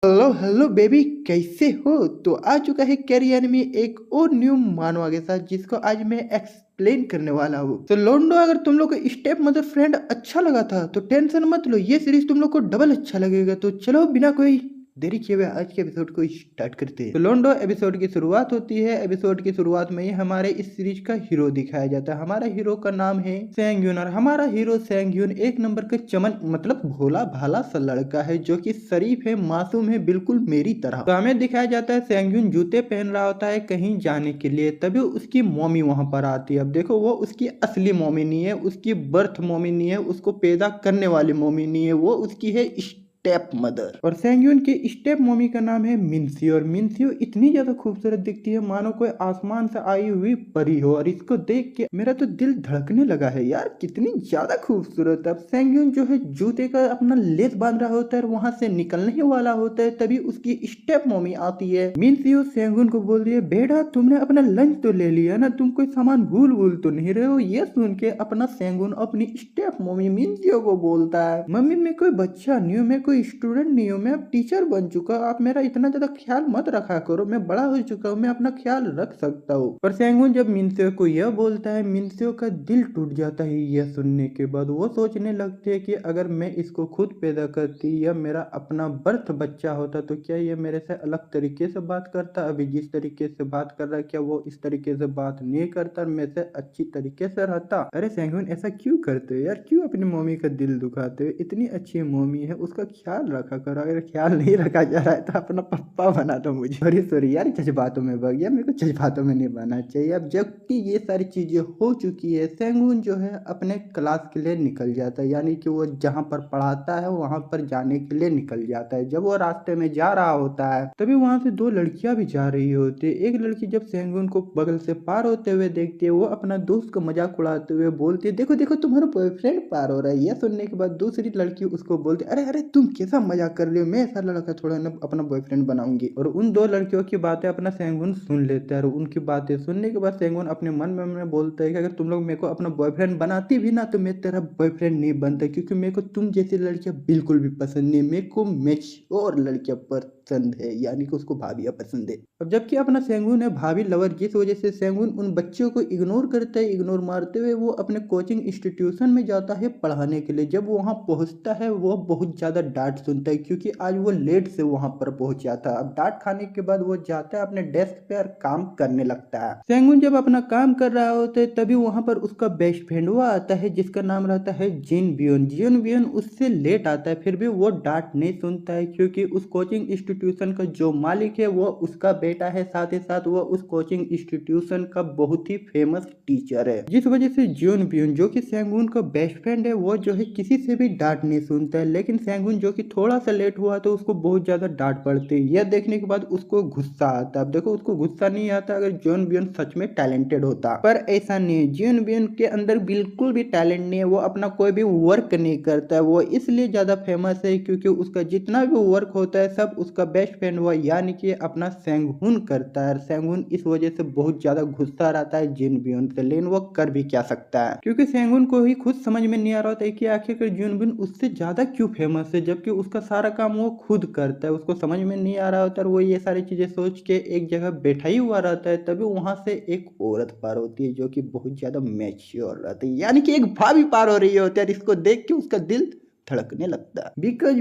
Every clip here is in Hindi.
हेलो हेलो बेबी, कैसे हो? तो आ चुका है कैरियर में एक और न्यू मानवा के साथ, जिसको आज मैं एक्सप्लेन करने वाला हूँ। तो लोंडो, अगर तुम लोग को स्टेप मदर फ्रेंड अच्छा लगा था तो टेंशन मत लो, ये सीरीज तुम लोग को डबल अच्छा लगेगा। तो चलो बिना कोई देरी किए हुए आज के एपिसोड को स्टार्ट करते हैं। तो लोंडो, एपिसोड की शुरुआत होती है। एपिसोड की शुरुआत में ही हमारे इस सीरीज का हीरो दिखाया जाता है। हमारा हीरो का नाम है सेंग्यून, और हमारा हीरो सेंग्यून एक नंबर का चमन मतलब भोला भाला सा लड़का है, जो कि शरीफ है, मासूम है, बिल्कुल मेरी तरह। तो हमें दिखाया जाता है सेंग्यून जूते पहन रहा होता है कहीं जाने के लिए, तभी उसकी मम्मी वहां पर आती है। अब देखो, वो उसकी असली मम्मी नहीं है, उसकी बर्थ मम्मी नहीं है, उसको पैदा करने वाली मम्मी नहीं है, वो उसकी है स्टेप मदर। और सेंग्यून की स्टेप मम्मी का नाम है मिन्सी, और मिन्सियो इतनी ज्यादा खूबसूरत दिखती है मानो कोई आसमान से आई हुई परी हो। और इसको देख के मेरा तो दिल धड़कने लगा है यार, कितनी ज्यादा खूबसूरत। अब सेंग्यून जो है जूते का अपना लेस बांध रहा होता है, वहां से निकलने ही वाला होता है, तभी उसकी स्टेप मम्मी आती है। मिन्सियो सेंग्यून को बोल रही है, बेटा तुमने अपना लंच तो ले लिया ना, तुम कोई सामान भूल भूल तो नहीं रहे हो? ये सुन के अपना सेंग्यून अपनी स्टेप मम्मी मिन्सियो को बोलता है, मम्मी मैं कोई बच्चा नहीं हूँ, मैं कोई स्टूडेंट नहीं हूँ, मैं अब टीचर बन चुका, आप मेरा इतना ज्यादा ख्याल मत रखा करो, मैं बड़ा हो चुका हूँ, मैं अपना ख्याल रख सकता हूँ। पर सेंगुन जब मिन्सियो को यह बोलता है, मिन्सियो का दिल टूट जाता है यह सुनने के बाद। वो सोचने लगती है कि अगर मैं इसको खुद पैदा करती या मेरा अपना बर्थ बच्चा होता तो क्या ये मेरे से अलग तरीके से बात करता? अभी जिस तरीके से बात कर रहा है क्या वो इस तरीके से बात नहीं करता, मेरे से अच्छी तरीके से रहता? अरे सेंगुन, ऐसा क्यों करते हो यार, क्यों अपनी मम्मी का दिल दुखाते हो? इतनी अच्छी मम्मी है, उसका ख्याल रखा करो। अगर ख्याल नहीं रखा जा रहा है तो अपना पप्पा बना दो मुझे। सॉरी सॉरी यार, जज्बातों में बग गया, मेरे को जज्बातों में नहीं बना चाहिए। अब जबकि ये सारी चीजें हो चुकी है, सेंगुन जो है अपने क्लास के लिए निकल जाता है, यानी कि वो जहाँ पर पढ़ाता है वहां पर जाने के लिए निकल जाता है। जब वो रास्ते में जा रहा होता है तभी वहां से दो लड़कियां भी जा रही होती है। एक लड़की जब सेंगुन को बगल से पार होते हुए देखती है, वो अपना दोस्त को मजाक उड़ाते हुए बोलती है, देखो देखो तुम्हारा बॉयफ्रेंड पार हो रहा है। यह सुनने के बाद दूसरी लड़की उसको बोलती है, अरे अरे तुम कैसा मजाक कर रही हो, मैं ऐसा लड़का थोड़ा ना अपना बॉयफ्रेंड बनाऊंगी। और उन दो लड़कियों की बातें अपना सेंगुन सुन लेता है, और उनकी बातें सुनने के बाद सेंगुन अपने मन में बोलता है कि अगर तुम लोग मेरे को अपना बॉयफ्रेंड बनाती भी ना तो मैं तेरा बॉयफ्रेंड नहीं बनता, क्योंकि मेरे को तुम जैसी लड़कियां बिल्कुल भी पसंद नहीं, मेरे को मैच्योर लड़कियां पसंद है, यानी कि उसको भाभियां पसंद है। अब जबकि अपना सेंगुन है भाभी लवर, जिस वजह से सेंगुन उन बच्चों को इग्नोर करता है। इग्नोर मारते हुए वो अपने कोचिंग इंस्टीट्यूशन में जाता है पढ़ाने के लिए। जब वो वहां पहुंचता है वो बहुत ज्यादा डांट सुनता है, क्योंकि आज वो लेट से वहां पर पहुंचा था। अब डांट खाने के बाद वो जाता है अपने डेस्क पे और काम करने लगता है। सेंगुन जब अपना काम कर रहा होता है तभी वहां पर उसका बेस्ट फ्रेंड वो आता है, जिसका नाम रहता है जिन बियोन। जिन बियोन उससे लेट आता है, फिर भी वो डांट नहीं सुनता है, क्योंकि उस कोचिंग इंस्टीट्यूशन का जो मालिक है वो उसका बेटा है, साथ ही साथ वो उस कोचिंग इंस्टीट्यूशन का बहुत ही फेमस टीचर है। जिस वजह से जियोन बियोन जो कि सेंगुन का बेस्ट फ्रेंड है, वो जो है किसी से भी डांट नहीं सुनता है। लेकिन सेंगुन जो कि थोड़ा सा लेट हुआ तो उसको बहुत ज्यादा डांट पड़ती है। यह देखने के बाद उसको गुस्सा आता है। अब देखो, उसको गुस्सा नहीं आता अगर जियोन बियोन सच में टैलेंटेड होता, पर ऐसा नहीं है। जियोन बियोन के अंदर बिल्कुल भी टैलेंट नहीं है, वो अपना कोई भी वर्क नहीं करता है। वो इसलिए ज्यादा फेमस है क्योंकि उसका जितना भी वर्क होता है सब उसका बेस्ट फ्रेंड वो यानी कि अपना सेंगहुन करता है। सेंगहुन इस वजह से बहुत ज्यादा गुस्सा रहता है जिन बियोन से, लेकिन वो कर भी क्या सकता है, क्योंकि सेंगहुन को ही खुद समझ में नहीं आ रहा था कि आखिरकार जिन बियोन उससे ज्यादा क्यों फेमस है, जबकि उसका सारा काम वो खुद करता है। उसको समझ में नहीं आ रहा होता, और वो ये सारी चीजें सोच के एक जगह बैठा ही हुआ रहता है। तभी वहां से एक औरत पार होती है जो कि बहुत ज्यादा मैच्योर रहती है, यानी कि एक भाभी पार हो रही होती है, और इसको देख के उसका दिल धड़कने लगता है।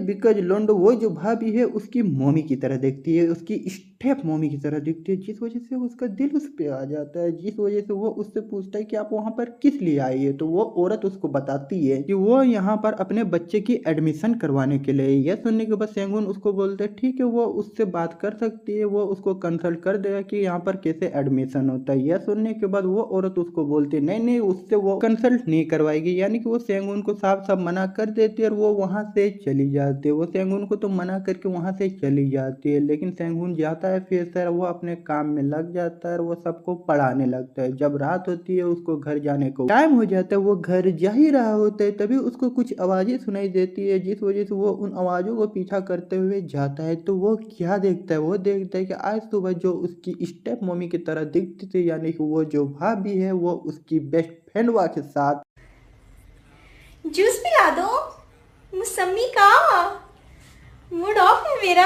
बिकॉज लोंडो वो जो भाभी है उसकी मम्मी की तरह दिखती है, उसकी स्टेप मम्मी की तरह दिखती है, जिस वजह से उसका दिल उस पे आ जाता है। जिस वजह से वो उससे पूछता है कि आप वहां पर किस लिए आई है, तो वो औरत उसको बताती है कि वो यहाँ पर अपने बच्चे की एडमिशन करवाने के लिए। यह सुनने के बाद सेंगुन उसको बोलते हैं ठीक है, वो उससे बात कर सकती है, वो उसको कंसल्ट कर देगा कि यहाँ पर कैसे एडमिशन होता है। यह सुनने के बाद वो औरत उसको बोलती है नहीं नहीं, उससे वो कंसल्ट नहीं करवाएगी, यानी कि वो सेंगुन को साफ साफ मना कर देती है, और वो वहां से चली जाती है। वो सेंगुन को तो मना करके वहां से चली जाती है, लेकिन सेंगुन जाता है फिर से वो अपने काम में लग जाता है, और वो सबको पढ़ाने लगता है। जब रात होती है उसको घर जाने को टाइम हो जाता है, वो घर जा ही रहा होता है, तभी उसको कुछ आवाजें सुनाई देती है, जिस वजह से वो उन आवाजों को पीछा करते हुए जाता है। तो वो क्या देखता है, वो देखता है कि आज सुबह जो उसकी स्टेप मम्मी की तरह दिखती थी, यानी कि वो जो भाभी है वो उसकी बेस्ट फ्रेंडवा के साथ जूस पिला दो, मौसमी का मूड ऑफ है मेरा।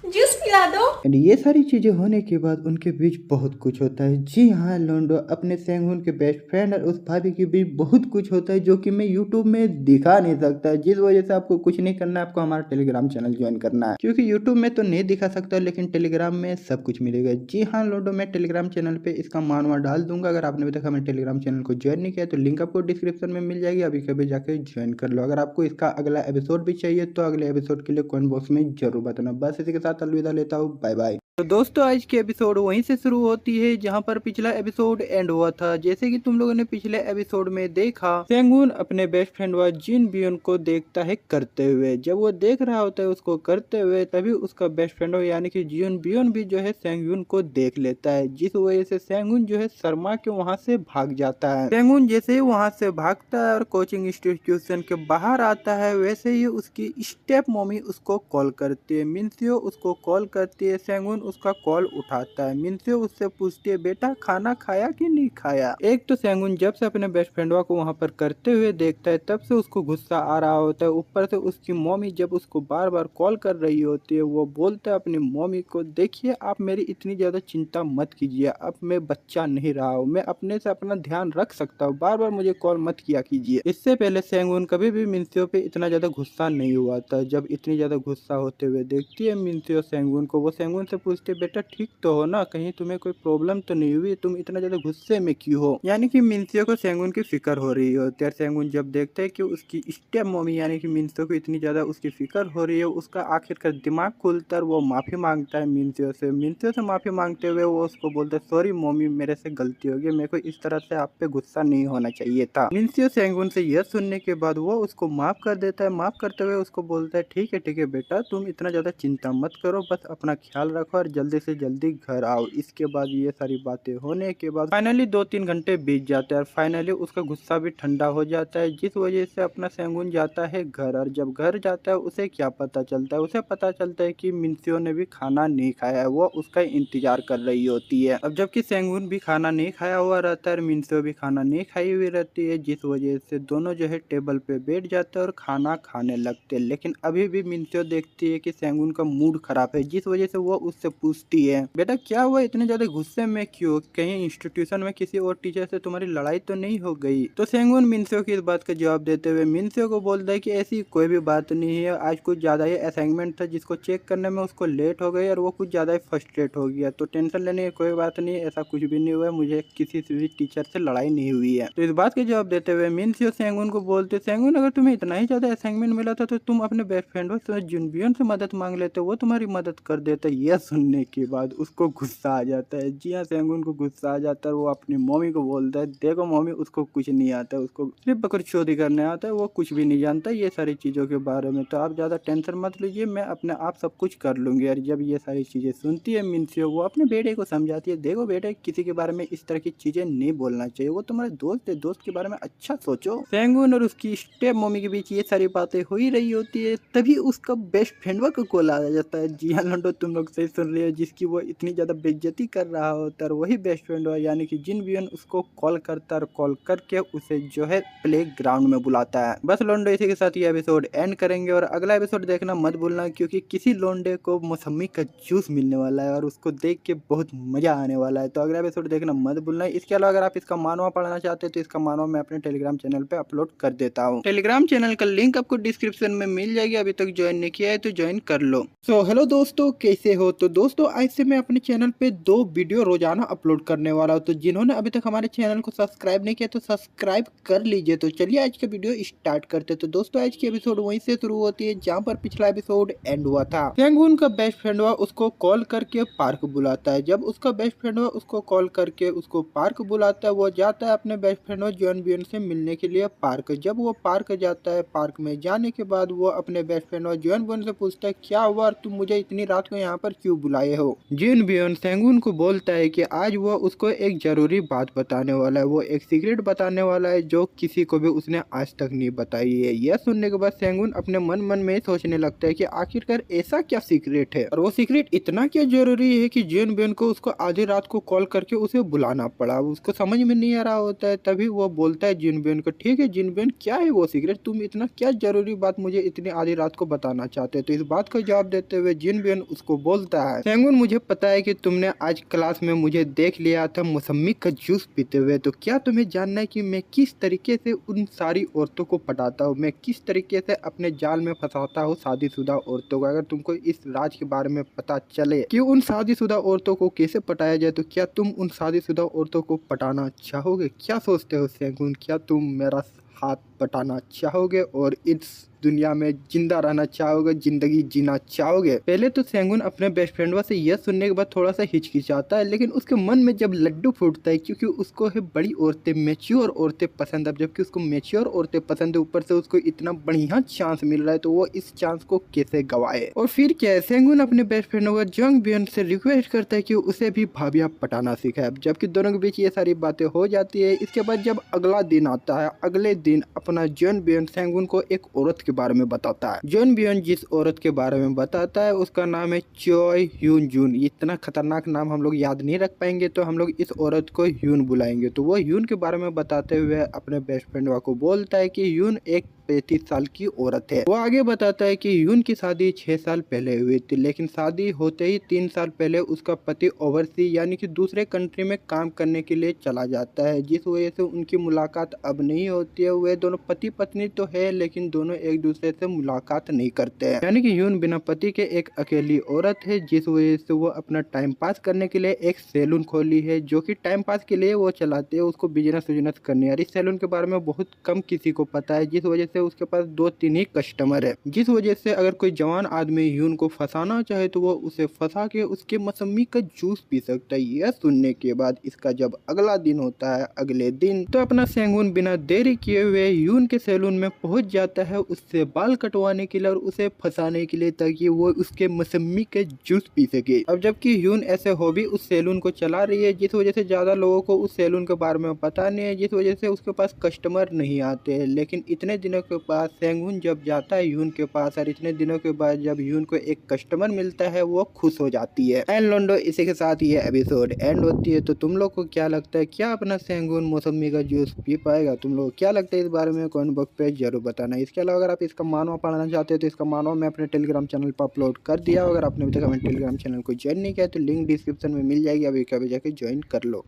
जूस पिला दो। एंड ये सारी चीजें होने के बाद उनके बीच बहुत कुछ होता है। जी हाँ, लोंडो अपने सेंगुन के बेस्ट फ्रेंड और उस भाभी के बीच बहुत कुछ होता है जो कि मैं यूट्यूब में दिखा नहीं सकता, जिस वजह से आपको कुछ नहीं करना है, आपको हमारा टेलीग्राम चैनल ज्वाइन करना है, क्योंकि यूट्यूब में तो नहीं दिखा सकता लेकिन टेलीग्राम में सब कुछ मिलेगा। जी हाँ लोंडो, मैं टेलीग्राम चैनल पे इसका मानवा डाल दूंगा। अगर आपने अभी तक हमारे टेलीग्राम चैनल को ज्वाइन नहीं किया तो लिंक आपको डिस्क्रिप्शन में मिल जाएगी, अभी कभी जाके ज्वाइन कर लो। अगर आपको इसका अगला एपिसोड भी चाहिए तो अगले एपिसोड के लिए कमेंट बॉक्स में जरूर बताना। बस इसी के साथ अलविदा लेता हूँ, बाय बाय। तो दोस्तों आज की एपिसोड वहीं से शुरू होती है जहां पर पिछला एपिसोड एंड हुआ था। जैसे कि तुम लोगों ने पिछले एपिसोड में देखा, सेंगुन अपने बेस्ट फ्रेंड व जिन बियोन को देखता है करते हुए। जब वो देख रहा होता है उसको करते हुए, तभी उसका बेस्ट फ्रेंड यानी कि जिन बियोन भी जो है सेंगुन को देख लेता है, जिस वजह से सेंगुन जो है शर्मा के वहां से भाग जाता है। सेंगुन जैसे ही वहां से भागता है और कोचिंग इंस्टीट्यूशन के बाहर आता है, वैसे ही उसकी स्टेप मम्मी उसको कॉल करती है। मिन्सियो उसको कॉल करती है, सेंगुन उसका कॉल उठाता है। मिन्सियो उससे पूछती है बेटा खाना खाया कि नहीं खाया। एक तो सेंगुन जब से अपने बेस्ट फ्रेंडवा को वहां पर करते हुए देखता है तब से उसको गुस्सा आ रहा होता है। ऊपर से उसकी मम्मी जब उसको बार बार कॉल कर रही होती है, वो बोलता है अपनी मम्मी को, देखिए आप मेरी इतनी ज्यादा चिंता मत कीजिए, अब मैं बच्चा नहीं रहा हूँ, मैं अपने से अपना ध्यान रख सकता हूँ, बार बार मुझे कॉल मत किया कीजिए। इससे पहले सेंगुन कभी भी मिन्सियो पे इतना ज्यादा गुस्सा नहीं हुआ था। जब इतनी ज्यादा गुस्सा होते हुए देखती है मिन्सियो सेंगुन को, वो सेंगुन से पूछते बेटा ठीक तो हो ना, कहीं तुम्हें कोई प्रॉब्लम तो नहीं हुई, तुम इतना ज्यादा गुस्से में क्यों हो। यानी कि मिन्सियो को सेंगुन की फिक्र हो रही होती है। सेंगुन जब देखते है कि उसकी स्टेप मम्मी यानी कि मिन्सियो को इतनी ज्यादा उसकी फिक्र हो रही है, उसका आखिरकार दिमाग खुलता है, वो माफी मांगता है मिन्सियो से। मिन्सियो से माफी मांगते हुए वो उसको बोलता है सॉरी मम्मी, मेरे से गलती हो गई, मेरे को इस तरह से आप पे गुस्सा नहीं होना चाहिए था। मिन्सियो सेंगुन से यह सुनने के बाद वो उसको माफ कर देता है। माफ करते हुए उसको बोलता है ठीक है बेटा, तुम इतना ज्यादा चिंता मत करो, बस अपना ख्याल रखो और जल्दी से जल्दी घर आओ। इसके बाद ये सारी बातें होने के बाद फाइनली 2-3 घंटे बीत जाते हैं और फाइनली उसका गुस्सा भी ठंडा हो जाता है, जिस वजह से अपना सेंगुन जाता है घर। और जब घर जाता है उसे क्या पता चलता है, उसे पता चलता है कि मिन्सियो ने भी खाना नहीं खाया है, वो उसका इंतजार कर रही होती है। अब जबकि सेंगुन भी खाना नहीं खाया हुआ रहता है, मिन्सियो भी खाना नहीं खाई हुई रहती है, जिस वजह से दोनों जो है टेबल पे बैठ जाते हैं और खाना खाने लगते हैं। लेकिन अभी भी मिन्सियो देखती है कि सेंगुन का मूड खराब है, जिस वजह से वो उससे पूछती है बेटा क्या हुआ, इतने ज्यादा गुस्से में क्यों, कहीं इंस्टीट्यूशन में किसी और टीचर से तुम्हारी लड़ाई तो नहीं हो गई। तो सेंगुन मिन्सियो की इस बात का जवाब देते हुए मिन्सियो को बोलता है कि ऐसी कोई भी बात नहीं है, आज कुछ ज्यादा ही असाइनमेंट था जिसको चेक करने में उसको लेट हो गई और वो कुछ ज्यादा ही फ्रस्ट्रेट हो गया, तो टेंशन लेने की कोई बात नहीं, ऐसा कुछ भी नहीं हुआ, मुझे किसी से भी टीचर से लड़ाई नहीं हुई है। तो इस बात के जवाब देते हुए मिन्सियो सेंगुन को बोलते, सेंगुन अगर तुम्हें इतना ही ज्यादा असाइनमेंट मिला था तो तुम अपने बेस्ट फ्रेंड जुनबियन से मदद मांग लेते, वो तुम्हारी मदद कर देता। यह सुनने के बाद उसको गुस्सा आ जाता है। जी हाँ, सेंगुन को गुस्सा आ जाता है। वो अपनी मम्मी को बोलता है देखो मम्मी, उसको कुछ नहीं आता है, उसको सिर्फ बकरचोदी करने आता है, वो कुछ भी नहीं जानता ये सारी चीज़ों के बारे में, तो आप ज़्यादा टेंशन मत लीजिए, मैं अपने आप सब कुछ कर लूँगी। और जब ये सारी चीज़ें सुनती है मिन्सियो, वो अपने बेटे को समझाती है देखो बेटे, किसी के बारे में इस तरह की चीज़ें नहीं बोलना चाहिए, वो तुम्हारे दोस्त है, दोस्त के बारे में अच्छा सोचो। सेंगुन और उसकी स्टेप मम्मी के बीच ये सारी बातें हो ही रही होती है, तभी उसका बेस्ट फ्रेंडवा को कॉल आ जाता है। जी हाँ लंडो, तुम लोग सही सुन रहे हो, जिसकी वो इतनी ज्यादा बेइज्जती कर रहा होता है, और वही बेस्ट फ्रेंड हुआ यानी कि जिन बियन उसको कॉल करता है और कॉल करके उसे जो है प्ले ग्राउंड में बुलाता है। बस लोंडो, इसी के साथ ये एपिसोड एंड करेंगे और अगला एपिसोड देखना मत भूलना, क्योंकि किसी लोंडे को मौसमी का जूस मिलने वाला है और उसको देख के बहुत मजा आने वाला है, तो अगला एपिसोड देखना मत भूलना। इसके अलावा अगर आप इसका मानवा पढ़ना चाहते हैं तो इसका मानवा मैं अपने टेलीग्राम चैनल पे अपलोड कर देता हूँ। टेलीग्राम चैनल का लिंक आपको डिस्क्रिप्शन में मिल जाएगी, अभी तक ज्वाइन नहीं किया है तो ज्वाइन कर लो। सो हेलो दोस्तों, कैसे हो। तो दोस्तों आज से मैं अपने चैनल पे 2 वीडियो रोजाना अपलोड करने वाला हूँ, तो जिन्होंने अभी तक हमारे चैनल को सब्सक्राइब नहीं किया तो सब्सक्राइब कर लीजिए। तो चलिए आज का वीडियो स्टार्ट करते। तो दोस्तों आज की एपिसोड वहीं से शुरू होती है जहाँ पर पिछला एपिसोड एंड हुआ था। सेंगुन का बेस्ट फ्रेंड हुआ उसको कॉल करके पार्क बुलाता है। जब उसका बेस्ट फ्रेंड हुआ उसको कॉल करके उसको पार्क बुलाता है, वो जाता है अपने बेस्ट फ्रेंड हुआ जॉन बियन से मिलने के लिए पार्क। जब वो पार्क जाता है, पार्क में जाने के बाद वो अपने बेस्ट फ्रेंड हुआ जॉन बियन से पूछता है क्या हुआ, तुम मुझे इतनी रात को यहाँ पर क्यों बुलाए हो। जिन बियोन सेंगुन को बोलता है कि आज वो उसको एक जरूरी बात बताने वाला है, वो एक सीक्रेट बताने वाला है जो किसी को भी उसने आज तक नहीं बताई है। यह सुनने के बाद सेंगुन अपने मन मन में सोचने लगता है कि आखिरकार ऐसा क्या सीक्रेट है और वो सीक्रेट इतना क्या जरूरी है कि जिन बियोन को उसको आधी रात को कॉल करके उसे बुलाना पड़ा। उसको समझ में नहीं आ रहा होता है, तभी वो बोलता है जिन बियोन को, ठीक है जिन बियोन, क्या है वो सीक्रेट, तुम इतना क्या जरूरी बात मुझे इतनी आधी रात को बताना चाहते हो। तो इस बात का जवाब देते हुए जिन बियोन उसको बोलता है, सेंगुन मुझे पता है कि तुमने आज क्लास में मुझे देख लिया था मौसमी का जूस पीते हुए, तो क्या तुम्हें जानना है कि मैं किस तरीके से उन सारी औरतों को पटाता हूँ, मैं किस तरीके से अपने जाल में फंसाता हूँ शादीशुदा औरतों को। अगर तुमको इस राज के बारे में पता चले कि उन शादीशुदा औरतों को कैसे पटाया जाए, तो क्या तुम उन शादीशुदा औरतों को पटाना चाहोगे? क्या सोचते हो सेंगुन, क्या तुम मेरा हाथ पटाना चाहोगे और इस दुनिया में जिंदा रहना चाहोगे, जिंदगी जीना चाहोगे? पहले तो सेंगुन अपने बेस्ट फ्रेंड से यह सुनने के बाद थोड़ा सा हिचकिचाता है, लेकिन उसके मन में जब लड्डू फूटता है, क्योंकि उसको है बड़ी औरतें, मेच्योर औरतें पसंद है। जबकि उसको मेच्योर औरतें पसंद है, ऊपर से उसको इतना बढ़िया चांस मिल रहा है, तो वो इस चांस को कैसे गवाए। और फिर क्या है, सेंगुन अपने बेस्ट फ्रेंड होगा जंग बियन से रिक्वेस्ट करता है कि उसे भी भाभिया पटाना सिखाए। जबकि दोनों के बीच ये सारी बातें हो जाती है। इसके बाद जब अगला दिन आता है, अगले दिन अपना जन बियन सेंगुन को एक औरत के बारे में बताता है। जॉन बियन जिस औरत के बारे में बताता है उसका नाम है चोय ह्यून जून। इतना खतरनाक नाम हम लोग याद नहीं रख पाएंगे, तो हम लोग इस औरत को ह्यून बुलाएंगे। तो वो ह्यून के बारे में बताते हुए अपने बेस्ट फ्रेंड को बोलता है कि ह्यून एक 35 साल की औरत है। वो आगे बताता है कि ह्यून की शादी 6 साल पहले हुई थी, लेकिन शादी होते ही 3 साल पहले उसका पति ओवरसी यानी कि दूसरे कंट्री में काम करने के लिए चला जाता है, जिस वजह से उनकी मुलाकात अब नहीं होती है। वे दोनों पति पत्नी तो है, लेकिन दोनों एक दूसरे से मुलाकात नहीं करते हैं। यानी कि ह्यून बिना पति के एक अकेली औरत है, जिस वजह से वो अपना टाइम पास करने के लिए एक सैलून खोली है, जो कि टाइम पास के लिए वो चलाते हैं। उसको बिजनेस करनी है। इस सैलून के बारे में बहुत कम किसी को पता है, जिस वजह से उसके पास 2-3 ही कस्टमर है। जिस वजह से अगर कोई जवान आदमी ह्यून को फंसाना चाहे तो वो उसे फंसा के उसके मौसमी का जूस पी सकता है। यह सुनने के बाद इसका जब अगला दिन होता है, अगले दिन तो अपना सेंगुन बिना देरी किए हुए ह्यून के सैलून में पहुंच जाता है उससे बाल कटवाने के लिए और उसे फंसाने के लिए, ताकि वो उसके मौसमी के जूस पी सके। अब जबकि ह्यून ऐसे हॉबी उस सैलून को चला रही है, जिस वजह से ज्यादा लोगों को उस सैलून के बारे में पता नहीं है, जिस वजह से उसके पास कस्टमर नहीं आते हैं। लेकिन इतने दिनों के बाद सेंगुन जब जाता है ह्यून के पास, और इतने दिनों के बाद जब ह्यून को एक कस्टमर मिलता है, वो खुश हो जाती है। एंड लोंडो, इसी के साथ ये एपिसोड एंड होती है। तो तुम लोग को क्या लगता है, क्या अपना सेंगुन मौसमी का जूस पी पाएगा? तुम लोग क्या लगता है इस बारे में कमेंट बॉक्स पे जरूर बताना। इसके अलावा अगर आप इसका मानवा पढ़ना चाहते हो तो इसका मानवा मैं अपने टेलीग्राम चैनल पर अपलोड कर दिया। अगर आपने अभी तक हमारे टेलीग्राम चैनल को ज्वाइन नहीं किया तो लिंक डिस्क्रिप्शन में मिल जाएगी, अभी कभी जाके ज्वाइन कर लो।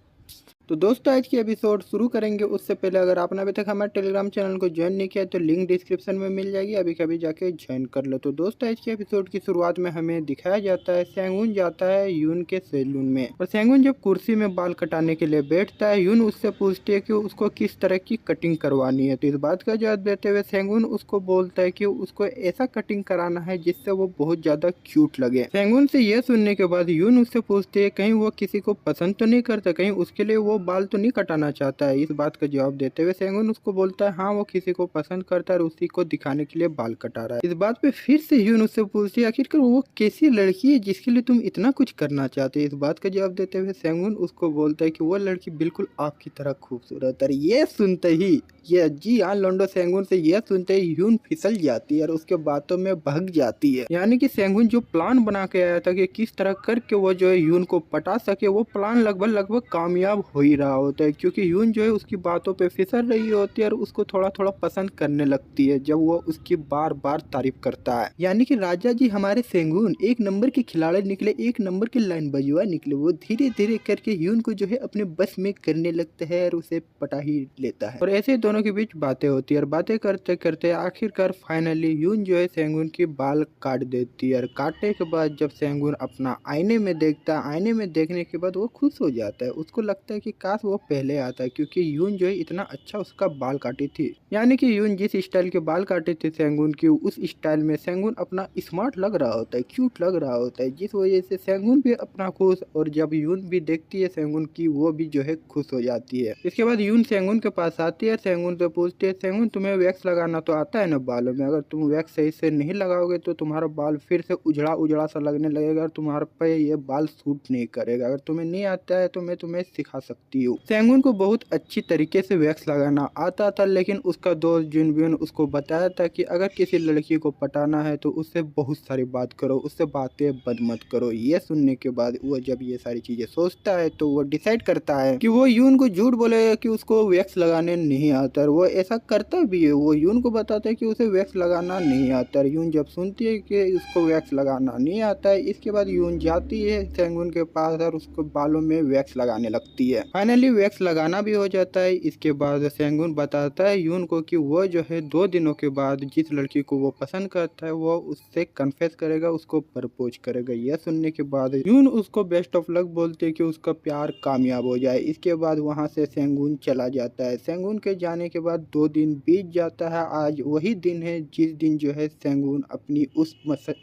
तो दोस्तों आज की एपिसोड शुरू करेंगे उससे पहले अगर आपने अभी तक हमारे टेलीग्राम चैनल को ज्वाइन नहीं किया तो लिंक डिस्क्रिप्शन में मिल जाएगी, अभी कभी जाके ज्वाइन कर लो। तो दोस्तों आज की एपिसोड की शुरुआत में हमें दिखाया जाता है सेंगुन जाता है ह्यून के सैलून में, और सेंगुन जब कुर्सी में बाल कटाने के लिए बैठता है, ह्यून उससे पूछती है कि उसको किस तरह की कटिंग करवानी है। तो इस बात का जवाब देते हुए सेंगुन उसको बोलता है कि उसको ऐसा कटिंग कराना है जिससे वो बहुत ज्यादा क्यूट लगे। सेंगुन से यह सुनने के बाद ह्यून उससे पूछती है कहीं वो किसी को पसंद तो नहीं करता, कहीं उसके लिए वो बाल तो नहीं कटाना चाहता है। इस बात का जवाब देते हुए सेंगुन उसको बोलता है हाँ वो किसी को पसंद करता है और उसी को दिखाने के लिए बाल कटा रहा है। इस बात पे फिर से ह्यून उससे पूछती है आखिरकार वो कैसी लड़की है जिसके लिए तुम इतना कुछ करना चाहते हो। इस बात का जवाब देते हुए सेंगुन उसको बोलता है कि वो लड़की बिल्कुल आपकी तरह खूबसूरत है। ये सुनते ही ये जी हाँ लोंडो, सेंगुन से यह सुनते ही ह्यून फिसल जाती है और उसके बातों में भाग जाती है। यानी कि सेंगुन जो प्लान बना के आया था कि किस तरह करके वो जो है ह्यून को पटा सके, वो प्लान लगभग कामयाब हो ही रहा होता है, क्योंकि ह्यून जो है उसकी बातों पे फिसल रही होती है और उसको थोड़ा थोड़ा पसंद करने लगती है जब वो उसकी बार बार तारीफ करता है। यानी कि राजा जी हमारे सेंगुन एक नंबर के खिलाड़ी निकले, एक नंबर के लाइन बजुआ निकले। वो धीरे धीरे करके ह्यून को जो है अपने बस में करने लगता है और उसे पटा ही लेता है। और ऐसे दोनों के बीच बातें होती है और बातें करते करते आखिरकार फाइनली ह्यून जो है सेंगुन की बाल काट देती है। और काटने के बाद जब सेंगुन अपना आईने में देखता है, आईने में देखने के बाद वो खुश हो जाता है। उसको लगता है कि काश वो पहले आता, क्योंकि यून जो है इतना अच्छा उसका बाल काटी थी। यानी कि यून जिस स्टाइल के बाल काटे थे सेंगुन की, उस स्टाइल में सेंगुन अपना स्मार्ट लग रहा होता है, क्यूट लग रहा होता है, जिस वजह से सेंगुन भी अपना खुश, और जब यून भी देखती है सेंगुन की, वो भी जो है खुश हो जाती है। इसके बाद यून सेंगुन के पास आती है, सेंगुन से पूछती है, सेंगुन तुम्हें वैक्स लगाना तो आता है ना बालों में, अगर तुम वैक्स सही से नहीं लगाओगे तो तुम्हारा बाल फिर से उजड़ा उजड़ा सा लगने लगेगा और तुम्हारे पे ये बाल सूट नहीं करेगा। अगर तुम्हें नहीं आता है तो मैं तुम्हें सिखा सकती हूँ। सेंगुन को बहुत अच्छी तरीके से वैक्स लगाना आता था, लेकिन उसका दोस्त जुनबियन उसको बताया था कि अगर किसी लड़की को पटाना है तो उससे बहुत सारी बात करो, उससे बातें बंद मत करो। ये सुनने के बाद वो जब ये सारी चीजें सोचता है तो वो डिसाइड करता है कि वो यून को झूठ बोलेगा कि उसको वैक्स लगाने नहीं आता, और वो ऐसा करता भी है। वो यून को बताता है कि उसे वैक्स लगाना नहीं आता। यून जब सुनती है कि उसको वैक्स लगाना नहीं आता है, इसके बाद यून जाती है सेंगुन के पास और उसको बालों में वैक्स लगाने लगती है। फाइनली वैक्स लगाना भी हो जाता है। इसके बाद सेंगुन बताता है यून को कि वो जो है 2 दिनों के बाद जिस लड़की को वो पसंद करता है वो उससे कन्फेस करेगा, उसको प्रपोज करेगा। यह सुनने के बाद यून उसको बेस्ट ऑफ लक बोलते है कि उसका प्यार कामयाब हो जाए। इसके बाद वहाँ से सेंगुन चला जाता है। सेंगुन के जाने के बाद 2 दिन बीत जाता है। आज वही दिन है जिस दिन जो है सेंगुन अपनी उस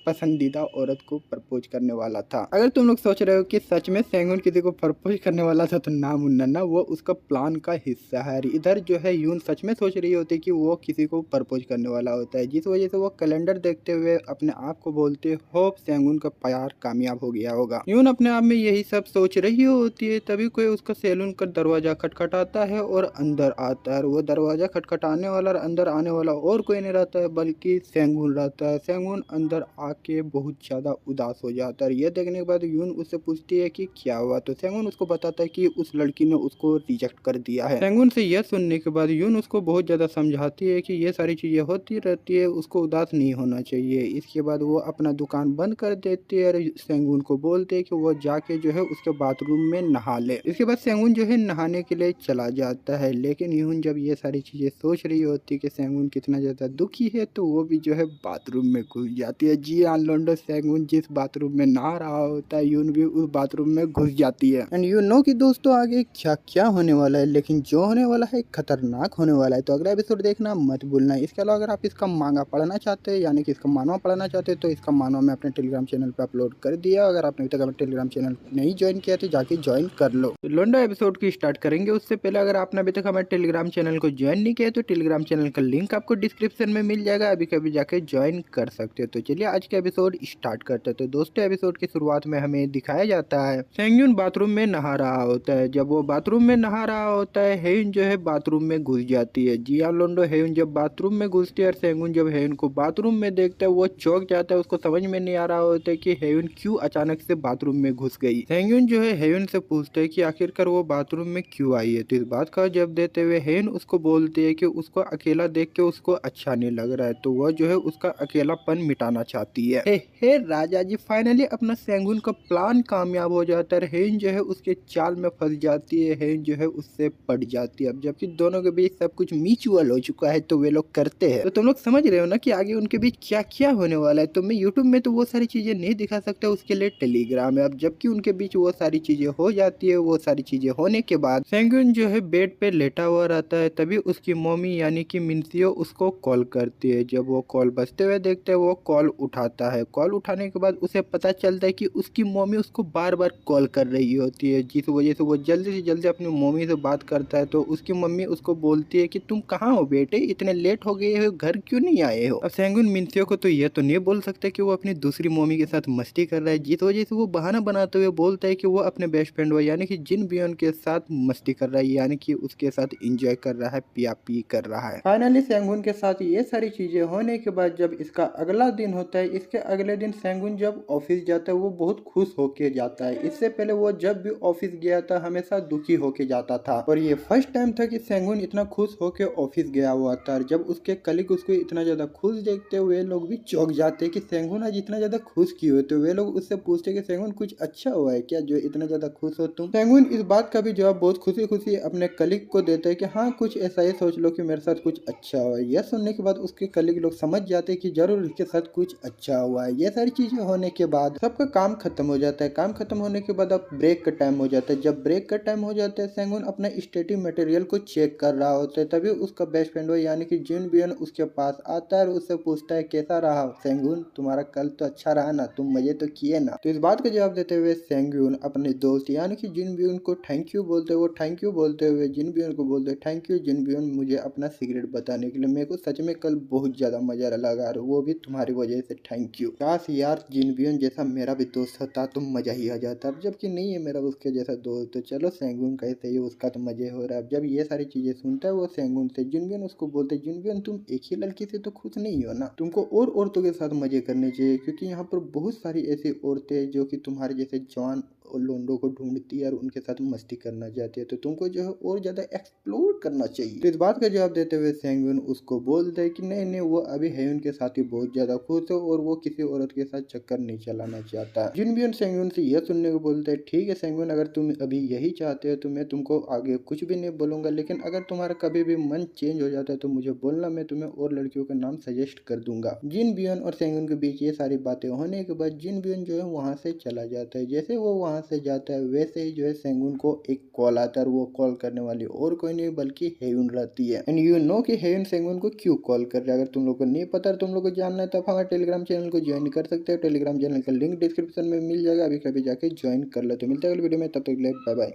पसंदीदा औरत को प्रपोज करने वाला था। अगर तुम लोग सोच रहे हो कि सच में सेंगुन किसी को प्रपोज करने वाला था, तो ना मुन्ना ना, वो उसका प्लान का हिस्सा है। इधर जो है यून सच में सोच रही होती कि वो किसी को प्रपोज करने वाला होता है, जिस वजह से वो कैलेंडर देखते हुए अपने आप को बोलते होप सेंगुन का प्यार कामयाब हो गया होगा। यून अपने आप में यही सब सोच रही होती है, तभी कोई उसका सैलून का दरवाजा खटखटाता है और अंदर आता है। वो दरवाजा खटखटाने वाला और अंदर आने वाला और कोई नहीं रहता है बल्कि सेंगुन रहता है। सेंगुन अंदर आके बहुत ज्यादा उदास हो जाता है। ये देखने के बाद यून उससे पूछती है कि क्या हुआ, तो सेंगुन उसको बताता है कि उस लड़की ने उसको रिजेक्ट कर दिया है। सेंगुन से यह सुनने के बाद यून उसको बहुत ज्यादा समझाती है कि ये सारी चीजें होती रहती है, उसको उदास नहीं होना चाहिए। इसके बाद वो अपना दुकान बंद कर देती है और सेंगुन को बोलते है कि वो जाके जो है उसके बाथरूम में नहा ले। इसके बाद सेंगुन जो है नहाने के लिए चला जाता है, लेकिन यून जब ये सारी चीजें सोच रही होती है कि सेंगुन कितना ज्यादा दुखी है, तो वो भी जो है बाथरूम में घुस जाती है। जी हाँ लोंडो, सेंगुन जिस बाथरूम में नहा रहा होता है यून भी उस बाथरूम में घुस जाती है। एंड यू नो कि दोस्तों आगे क्या क्या होने वाला है, लेकिन जो होने वाला है खतरनाक होने वाला है। तो अगला एपिसोड देखना मत भूलना। इसके अलावा अगर आप इसका मांगा पढ़ना चाहते हैं, यानी कि इसका मानवा पढ़ना चाहते हैं, तो इसका मानवा मैं अपने टेलीग्राम चैनल पे अपलोड कर दिया। अगर आपने अभी तक अपने टेलीग्राम चैनल नहीं ज्वाइन किया तो जाके ज्वाइन कर लो। तो लोंडो एपिसोड की स्टार्ट करेंगे उससे पहले अगर आपने अभी तक हमारे टेलीग्राम चैनल को ज्वाइन नहीं किया तो टेलीग्राम चैनल का लिंक आपको डिस्क्रिप्शन में मिल जाएगा, अभी कभी जाके ज्वाइन कर सकते हो। तो चलिए आज का एपिसोड स्टार्ट करते हैं। तो दोस्तों एपिसोड की शुरुआत में हमें दिखाया जाता है सेंगुन बाथरूम में नहा रहा होता है। जब वो बाथरूम में नहा रहा होता है, हेयुन जो है बाथरूम में घुस जाती है। जी हाँ लोंडो, हेयुन जब बाथरूम में घुसती है और सेंगुन जब हेयुन को बाथरूम में देखता है वो चौंक जाता है। उसको समझ में नहीं आ रहा होता है कि हेयुन क्यों अचानक से बाथरूम में घुस गई। सेंगुन जो है हेयुन से पूछता है कि आखिरकार वो बाथरूम में क्यों आई है। तो इस बात का जवाब देते हुए हेयुन उसको बोलती है कि उसको अकेला देख के उसको अच्छा नहीं लग रहा है, तो वह जो है उसका अकेलापन मिटाना चाहती है। हे राजा जी, फाइनली अपना सेंगुन का प्लान कामयाब हो जाता है। हेयुन जो है उसके चाल में फंस जाती है। हेयुन जो है उससे पट जाती है। अब जबकि दोनों के बीच सब कुछ म्यूचुअल हो चुका है तो वे लोग करते हैं। तो तुम लोग समझ रहे हो ना कि आगे उनके बीच क्या क्या होने वाला है। तो मैं यूट्यूब में तो वो सारी चीजें नहीं दिखा सकता, उसके लिए टेलीग्राम है। अब जबकि उनके बीच वो सारी चीजें हो जाती है, वो सारी चीजें होने के बाद सेंगुन जो है बेड पे लेटा हुआ रहता है। तभी उसकी मम्मी यानी कि मिन्सियो उसको कॉल करती है। जब वो कॉल बजते हुए देखते है वो कॉल उठाता है। कॉल उठाने के बाद उसे पता चलता है कि उसकी मम्मी उसको बार बार कॉल कर रही होती है, जिस वजह से वो जल्दी से जल्दी अपनी मम्मी से बात करता है। तो उसकी मम्मी उसको बोलती है कि तुम कहाँ हो बेटे, इतने लेट हो गए हो, घर क्यों नहीं आए हो। अब सेंगुन मिन्सियो को तो ये तो नहीं बोल सकता कि वो अपनी दूसरी मम्मी के साथ मस्ती कर रहा है, जिस वजह से वो बहाना बनाते हुए बोलता है कि वो अपने बेस्ट फ्रेंड यानी कि जिन बियन के साथ मस्ती कर रहा है, यानी कि उसके साथ एंजॉय कर रहा है, पिया पी कर रहा है। फाइनली सेंगुन के साथ ये सारी चीजें होने के बाद जब इसका अगला दिन होता है, इसके अगले दिन सेंगुन जब ऑफिस जाता है वो बहुत खुश होके जाता है। इससे पहले वो जब भी ऑफिस गया था हमेशा दुखी होके जाता था, और ये फर्स्ट टाइम था कि सेंगुन इतना खुश होके ऑफिस गया हुआ था। जब उसके कलीग उसको इतना ज्यादा खुश देखते हुए लोग भी चौंक जाते कि सेंगुन आज इतना ज्यादा खुश क्यों है। तो वे लोग उससे पूछते कि सेंगुन कुछ अच्छा हुआ है क्या जो इतना ज्यादा खुश हो तुम। सेंगुन इस बात का भी जवाब बहुत खुशी खुशी अपने कलीग को देते हैं कि हाँ कुछ ऐसा ही सोच लो कि मेरे साथ कुछ अच्छा हुआ है। यह सुनने के बाद उसके कलीग लोग समझ जाते हैं कि जरूर इसके साथ कुछ अच्छा हुआ है। ये सारी चीजें होने के बाद सबका काम खत्म हो जाता है। काम खत्म होने के बाद अब ब्रेक का टाइम हो जाता है। जब ब्रेक का टाइम हो जाता है, सेंगुन अपना स्टडी मटेरियल को चेक कर रहा होता है। तभी उसका बेस्ट फ्रेंड यानी कि जिन बियन उसके पास आता है और उससे पूछता है कैसा रहा सेंगुन, तुम्हारा कल तो अच्छा रहा ना, तुम मजे तो किए ना। तो इस बात का जवाब देते हुए सेंगुन अपने दोस्त यानी कि जिन बियन को थैंक यू बोलते हुए थैंक यू बोलते हुए जिन बियन को बोलते थैंक यू जिन बियन, मुझे अपना सीक्रेट बताने के लिए, मेरे को सच में कल बहुत ज्यादा मजा लगा और वो भी तुम्हारी वजह से, थैंक यू। काश यार जिन बियन जैसा मेरा भी दोस्त होता तो मजा ही आ जाता। अब जबकि नहीं है मेरा उसके जैसा दोस्त, तो चलो सेंगुन कैसे ही उसका तो मजे हो रहा है। अब जब ये सारी चीजें सुनता है वो सेंगुन से, जिनबियन उसको बोलते जिनबियन तुम एक ही लड़की से तो खुश नहीं हो ना, तुमको और औरतों के साथ मजे करने चाहिए, क्योंकि यहाँ पर बहुत सारी ऐसी औरतें जो कि तुम्हारे जैसे जवान और लोंडो को ढूंढती है और उनके साथ मस्ती करना चाहती है, तो तुमको जो है और ज्यादा एक्सप्लोर करना चाहिए। तो इस बात का जवाब देते हुए सेंगुन उसको बोलते है कि नहीं नहीं, वो अभी हेयुन के साथ ही बहुत ज्यादा खुश है और वो किसी औरत के साथ चक्कर नहीं चलाना चाहता। जिनबियन सेंगुन से यह सुनने को बोलते है ठीक है सेंगुन, अगर तुम अभी यही चाहते हो तो मैं तुमको आगे कुछ भी नहीं बोलूंगा, लेकिन अगर तुम्हारा कभी भी मन चेंज हो जाता है तो मुझे बोलना, मैं तुम्हें और लड़कियों का नाम सजेस्ट कर दूंगा। जिन बियन और सेंगुन के बीच ये सारी बातें होने के बाद जिन बियन जो है वहां से चला जाता है। जैसे वो वहां से जाता है वैसे ही जो है सेंगुन को एक कॉल आता है, वो कॉल करने वाली और कोई नहीं बल्कि हेयुन रहती है। एंड यू नो कि हेयुन सेंगुन को क्यों कॉल कर रहा है। अगर तुम लोग को नहीं पता, तुम लोग को जानना है, तो आप हमारे टेलीग्राम चैनल को ज्वाइन कर सकते हो। टेलीग्राम चैनल का लिंक डिस्क्रिप्शन में मिल जाएगा, अभी कभी जाके ज्वाइन कर लो। तो मिलते हैं अगली वीडियो में, तब तक के लिए बाय बाय।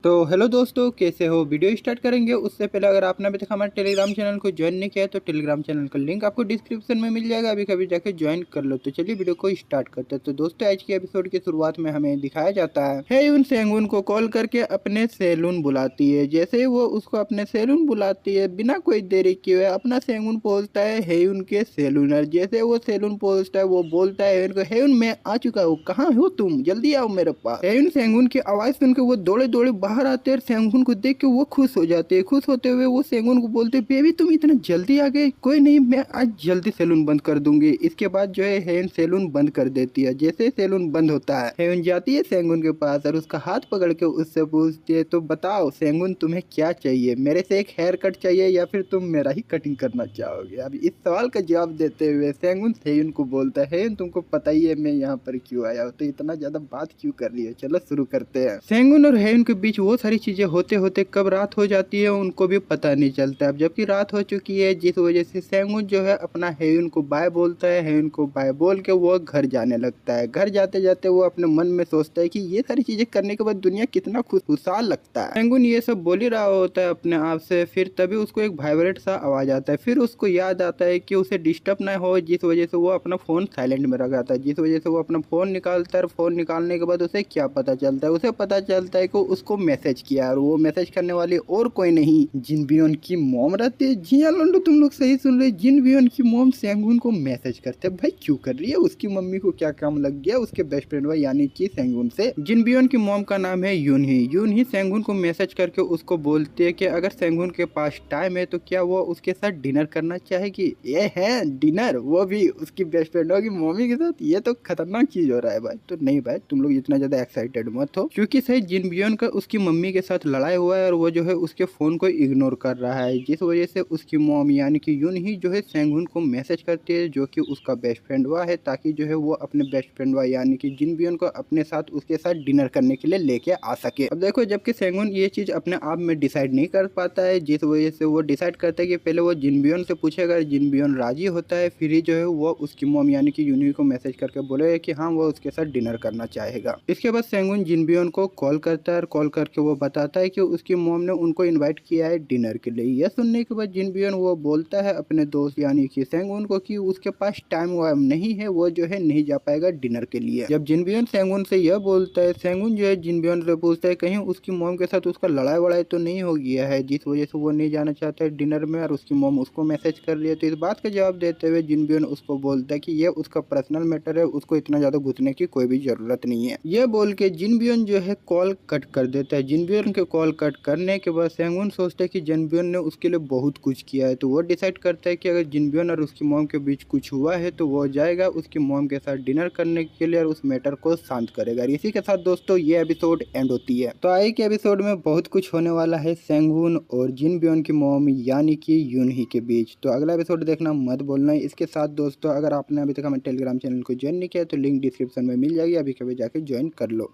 तो हेलो दोस्तों, कैसे हो। वीडियो स्टार्ट करेंगे उससे पहले अगर आपने अभी तक हमारे टेलीग्राम चैनल को ज्वाइन नहीं किया है तो टेलीग्राम चैनल का लिंक आपको डिस्क्रिप्शन में मिल जाएगा, अभी कभी जाके ज्वाइन कर लो। तो चलिए वीडियो को स्टार्ट करते हैं। तो दोस्तों आज के एपिसोड की शुरुआत में हमें दिखाया जाता है हेयुन सेंगुन को कॉल करके अपने सैलून बुलाती है। जैसे ही वो उसको अपने सैलून बुलाती है, बिना कोई देरी किए हुए अपना सेंगुन पहुंचता है हेयुन के सैलूनर। जैसे वो सैलून पहुंचता है वो बोलता है हेयुन को, हेयुन मैं आ चुका हूँ, कहाँ हो तुम, जल्दी आओ मेरे पास। हेयुन सेंगुन की आवाज सुनकर वो दौड़े दौड़े बाहर आते हैं, सेंगुन को देख के वो खुश हो जाते हैं। खुश होते हुए वो सेंगुन को बोलते बेबी तुम इतना जल्दी आ गए, कोई नहीं मैं आज जल्दी सैलून बंद कर दूंगी। इसके बाद जो है हेयुन सैलून बंद कर देती है। जैसे सैलून बंद होता है हेयुन जाती है सेंगुन के पास और उसका हाथ पकड़ के उससे पूछती है तो बताओ सेंगुन तुम्हें क्या चाहिए, मेरे से एक हेयर कट चाहिए या फिर तुम मेरा ही कटिंग करना चाहोगे। अब इस सवाल का जवाब देते हुए सेंगुन हेयुन को बोलता है हेयुन तुमको पता ही है मैं यहाँ पर क्यों आया हूँ, तो इतना ज्यादा बात क्यों कर रही है, चलो शुरू करते हैं। सेंगुन और हेयुन के बीच वो सारी चीजें होते होते कब रात हो जाती है उनको भी पता नहीं चलता। अब जबकि रात हो चुकी है, जिस वजह से सेंगुन जो है अपना हेयुन को बाय बोलता है। हेयुन को बाय बोल के वो घर जाने लगता है। घर जाते जाते वो अपने मन में सोचता है कि ये सारी चीजें करने के बाद दुनिया कितना खुशहाल लगता है। सेंगुन ये सब बोल ही रहा होता है अपने आप से, फिर तभी उसको एक वाइब्रेट सा आवाज आता है। फिर उसको याद आता है कि उसे डिस्टर्ब ना हो, जिस वजह से वो अपना फोन साइलेंट में रखाता है। जिस वजह से वो अपना फोन निकालता है। फोन निकालने के बाद उसे क्या पता चलता है, उसे पता चलता है कि उसको मैसेज किया और वो मैसेज करने वाली और कोई नहीं जिन बियोन की मॉम रहती है। जी हाँ लोंडो, तुम लोग सही सुन रहे, जिन बियोन की मॉम सेंगुन को मैसेज करते हैं। भाई क्यों कर रही है, उसकी मम्मी को क्या काम लग गया उसके बेस्ट फ्रेंड भाई यानी कि सेंगुन से। जिन बियोन की मॉम का नाम है यूनही। यूनही सेंगुन को मैसेज करके उसको बोलती है कि अगर सेंगुन के पास टाइम है तो क्या वो उसके साथ डिनर करना चाहेगी। ये है डिनर, वो भी उसकी बेस्ट फ्रेंड की मम्मी के साथ, ये तो खतरनाक चीज हो रहा है भाई। तो नहीं भाई तुम लोग इतना ज्यादा एक्साइटेड मत हो, क्योंकि सही जिन बियोन का उसकी मम्मी के साथ लड़ाई हुआ है और वो जो है उसके फोन को इग्नोर कर रहा है, जिस वजह से उसकी मॉम यानी कि यून ही जो है सेंगुन को मैसेज करती है जो कि उसका बेस्ट फ्रेंड हुआ है, ताकि जो है वो अपने बेस्ट फ्रेंड हुआ यानी कि जिन बियोन को अपने साथ उसके साथ डिनर करने के लिए लेके आ सके। अब देखो जबकि सेंगुन ये चीज अपने आप में डिसाइड नहीं कर पाता है, जिस वजह से वो डिसाइड करता है कि पहले वो जिन बियोन से पूछेगा, जिन बियोन राजी होता है फिर ही जो है वो उसकी मॉम यानी कि यूनी को मैसेज करके बोलेगा कि हाँ वो उसके साथ डिनर करना चाहेगा। इसके बाद सेंगुन जिन बियोन को कॉल करता है और कॉल करके वो बताता है कि उसकी मॉम ने उनको इनवाइट किया है डिनर के लिए। यह सुनने के बाद जिन बियोन वो बोलता है अपने दोस्त यानी कि सेंगुन को कि उसके पास टाइम नहीं है, वो जो है नहीं जा पाएगा डिनर के लिए। जब जिन बियोन सेंगुन से यह बोलता है, सेंगुन जो है जिन बियोन से पूछता है कहीं उसकी मॉम के साथ उसका लड़ाई वड़ाई तो नहीं हो गया है, जिस वजह से वो नहीं जाना चाहता है डिनर में और उसकी मॉम उसको मैसेज कर रही है। तो इस बात का जवाब देते हुए जिन बियोन उसको बोलता है कि ये उसका पर्सनल मैटर है, उसको इतना ज्यादा घुसने की कोई भी जरूरत नहीं है। यह बोल के जिन बियोन जो है कॉल कट कर देता है। जिन बियोन के कॉल कट करने के बाद सेंगुन सोचता है कि जिन बियोन ने उसके लिए बहुत कुछ किया है, तो वो डिसाइड करता है कि अगर जिन बियोन और उसकी मॉम के बीच कुछ हुआ है तो वो जाएगा उसकी मॉम के साथ डिनर करने के लिए और उस मैटर को शांत करेगा। इसी के साथ दोस्तों ये एपिसोड एंड होती है। तो आगे के एपिसोड में बहुत कुछ होने वाला है सेंगुन और जिन बियोन की मॉम यानी कि यूनही के बीच। तो अगला एपिसोड देखना मत बोलना। इसके साथ दोस्तों अगर आपने अभी तक हमारे टेलीग्राम चैनल को ज्वाइन नहीं किया तो लिंक डिस्क्रिप्शन में मिल जाएगी, अभी कभी जाके ज्वाइन कर लो।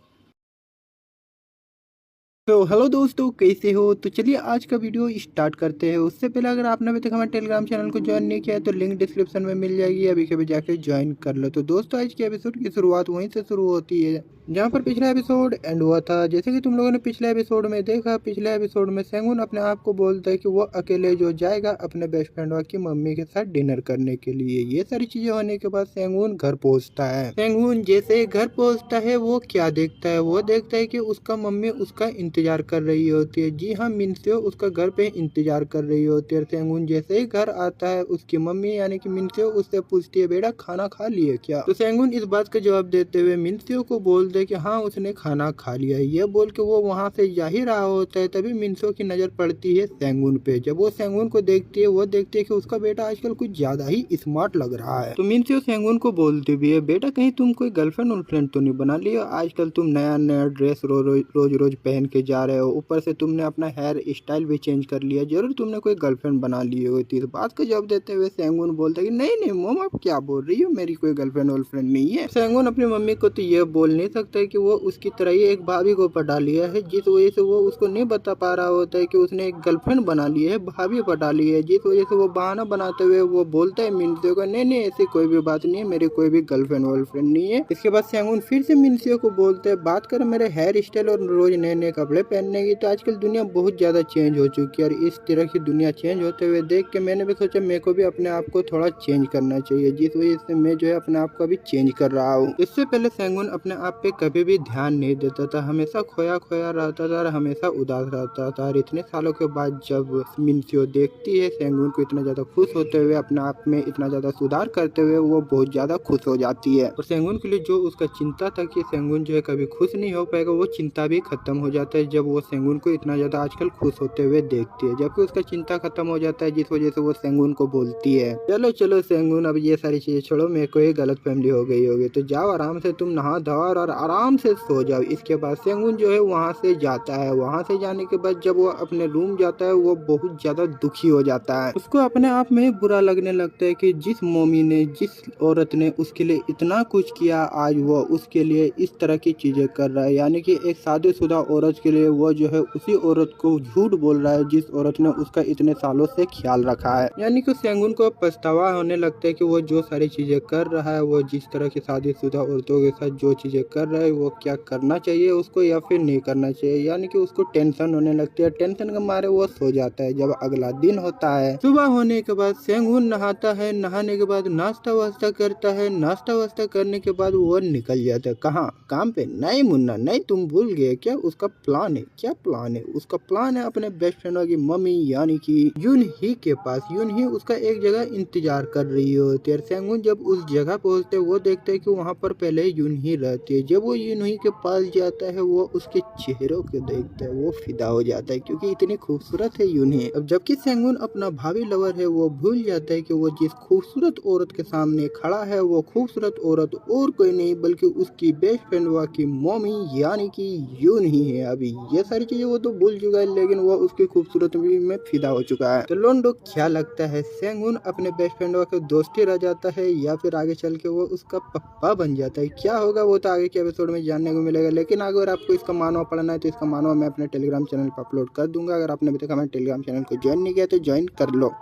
तो हेलो दोस्तों, कैसे हो? तो चलिए आज का वीडियो स्टार्ट करते हैं। उससे पहले अगर आपने अभी तक हमारे टेलीग्राम चैनल को ज्वाइन नहीं किया है तो लिंक डिस्क्रिप्शन में मिल जाएगी, अभी के अभी जाकर ज्वाइन कर लो। तो दोस्तों आज के एपिसोड की शुरुआत वहीं से शुरू होती है जहाँ पर पिछला एपिसोड एंड हुआ था। जैसे कि तुम लोगों ने पिछले एपिसोड में देखा, पिछले एपिसोड में सेंगुन अपने आप को बोलता है कि वो अकेले जो जाएगा अपने बेस्ट फ्रेंड की मम्मी के साथ डिनर करने के लिए। ये सारी चीजें होने के बाद सेंगुन घर पहुंचता है। सेंगुन जैसे घर पहुंचता है वो क्या देखता है? वो देखता है कि उसका मम्मी उसका इंतजार कर रही होती है। जी हाँ, मिनस्यो उसका घर पे इंतजार कर रही होती है। सेंगुन जैसे ही घर आता है उसकी मम्मी यानी कि मिनस्यो उससे पूछती है, बेटा खाना खा लिए क्या? तो सेंगुन इस बात का जवाब देते हुए मिनस्यो को बोलते कि हाँ उसने खाना खा लिया है। ये बोल के वो वहाँ से जा ही रहा होता है, तभी मिनस्यो की नजर पड़ती है सेंगुन पे। जब वो सेंगुन को देखती है वो देखती है कि उसका बेटा आजकल कुछ ज्यादा ही स्मार्ट लग रहा है। तो मिनस्यो सेंगुन को बोलती भी है, बेटा कहीं तुम कोई गर्लफ्रेंड वर्लफ्रेंड तो नहीं बना लिया? आजकल तुम नया नया ड्रेस रोज रोज पहन के जा रहे हो, ऊपर से तुमने अपना हेयर स्टाइल भी चेंज कर लिया, जरूर तुमने कोई गर्लफ्रेंड बना ली होती। इस बात का जवाब देते हुए सेंगुन बोलता है कि नहीं नहीं मोम, आप क्या बोल रही हो, मेरी कोई गर्लफ्रेंड वर्लफ्रेंड नहीं है। सेंगुन अपनी मम्मी को तो ये बोल नहीं सकता है कि वो उसकी तरह ही एक भाभी को पटा लिया है, जिस वजह से वो उसको नहीं बता पा रहा होता है कि उसने एक गर्लफ्रेंड बना ली है, भाभी पटा ली है, जिस वजह से वो बहाना बनाते हुए वो बोलता है मिनस्यो को, नहीं नहीं ऐसी कोई भी बात नहीं है, मेरी कोई भी गर्लफ्रेंड वर्लफ्रेंड नहीं है। इसके बाद सेंगुन फिर से मिनस्यो को बोलते हैं, बात कर मेरे हेयर स्टाइल और रोज नए नए कपड़े पहनने की, तो आजकल दुनिया बहुत ज्यादा चेंज हो चुकी है और इस तरह की दुनिया चेंज होते हुए देख के मैंने भी सोचा मेरे को भी अपने आप को थोड़ा चेंज करना चाहिए, जिस वजह से मैं जो है अपने आप को अभी चेंज कर रहा हूँ। इससे पहले सेंगुन अपने आप पे कभी भी ध्यान नहीं देता था, हमेशा खोया खोया रहता था और हमेशा उदास रहता था। और इतने सालों के बाद जब मिनस्यो देखती है सेंगुन को इतना ज्यादा खुश होते हुए, अपने आप में इतना ज्यादा सुधार करते हुए, वो बहुत ज्यादा खुश हो जाती है। और सेंगुन के लिए जो उसका चिंता था कि सेंगुन जो है कभी खुश नहीं हो पाएगा, वो चिंता भी खत्म हो जाता है जब वो सेंगुन को इतना ज्यादा आजकल खुश होते हुए देखती है। जबकि उसका चिंता खत्म हो जाता है, जिस वजह से वो सेंगुन को बोलती है, चलो चलो सेंगुन अब ये सारी चीजें छोड़ो, मेरे को एक गलत फैमिली हो गई होगी, तो जाओ आराम से तुम नहा धो और आराम से सो जाओ। इसके बाद सेंगुन जो है वहाँ से जाता है। वहाँ से जाने के बाद जब वो अपने रूम जाता है वो बहुत ज्यादा दुखी हो जाता है। उसको अपने आप में बुरा लगने लगता है कि जिस मम्मी ने, जिस औरत ने उसके लिए इतना कुछ किया, आज वो उसके लिए इस तरह की चीजें कर रहा है। यानी कि एक शादीशुदा औरत के लिए वो जो है उसी औरत को झूठ बोल रहा है जिस औरत ने उसका इतने सालों से ख्याल रखा है। यानी कि सेंगुन को पछतावा होने लगता है कि वो जो सारी चीजें कर रहा है, वो जिस तरह की शादीशुदा औरतों के साथ जो चीजें कर रहा है, वो क्या करना चाहिए उसको या फिर नहीं करना चाहिए। यानी कि उसको टेंशन होने लगती है, टेंशन के मारे वो सो जाता है। जब अगला दिन होता है, सुबह होने के बाद सेंगुन नहाता है, नहाने के बाद नाश्ता वास्ता करता है, नाश्ता वास्ता करने के बाद वो निकल जाता है। कहाँ? काम पे? नहीं मुन्ना नहीं, तुम भूल गए क्या? उसका प्लान है। क्या प्लान है? उसका प्लान है अपने बेस्ट फ्रेंड की मम्मी यानी कि यून ही के पास। यून ही उसका एक जगह इंतजार कर रही होती है। सेंगुन जब उस जगह पहुंचते वो देखते है कि वहाँ पर पहले यून ही रहती है। जब वो यून ही के पास जाता है वो उसके चेहरों को देखता है, वो फिदा हो जाता है क्योंकि इतनी खूबसूरत है यून ही। अब जबकि सेंगुन अपना भाभी लवर है, वो भूल जाता है कि वो जिस खूबसूरत औरत के सामने खड़ा है वो खूबसूरत औरत और कोई नहीं बल्कि उसकी बेस्ट फ्रेंड की मम्मी यानी कि यून ही है। अभी ये सारी चीजें वो तो भूल चुका है, लेकिन वो उसकी खूबसूरती में फिदा हो चुका है। तो लोंडो क्या लगता है, सेंगुन अपने बेस्ट फ्रेंड के दोस्ती रह जाता है या फिर आगे चल के वो उसका पप्पा बन जाता है? क्या होगा वो तो आगे के एपिसोड में जानने को मिलेगा। लेकिन अगर आपको इसका मानवा पढ़ना है तो इसका मानवा मैं अपने टेलीग्राम चैनल पर अपलोड कर दूंगा। अगर आपने अभी तक हमारे टेलीग्राम चैनल को ज्वाइन नहीं किया तो ज्वाइन कर लो।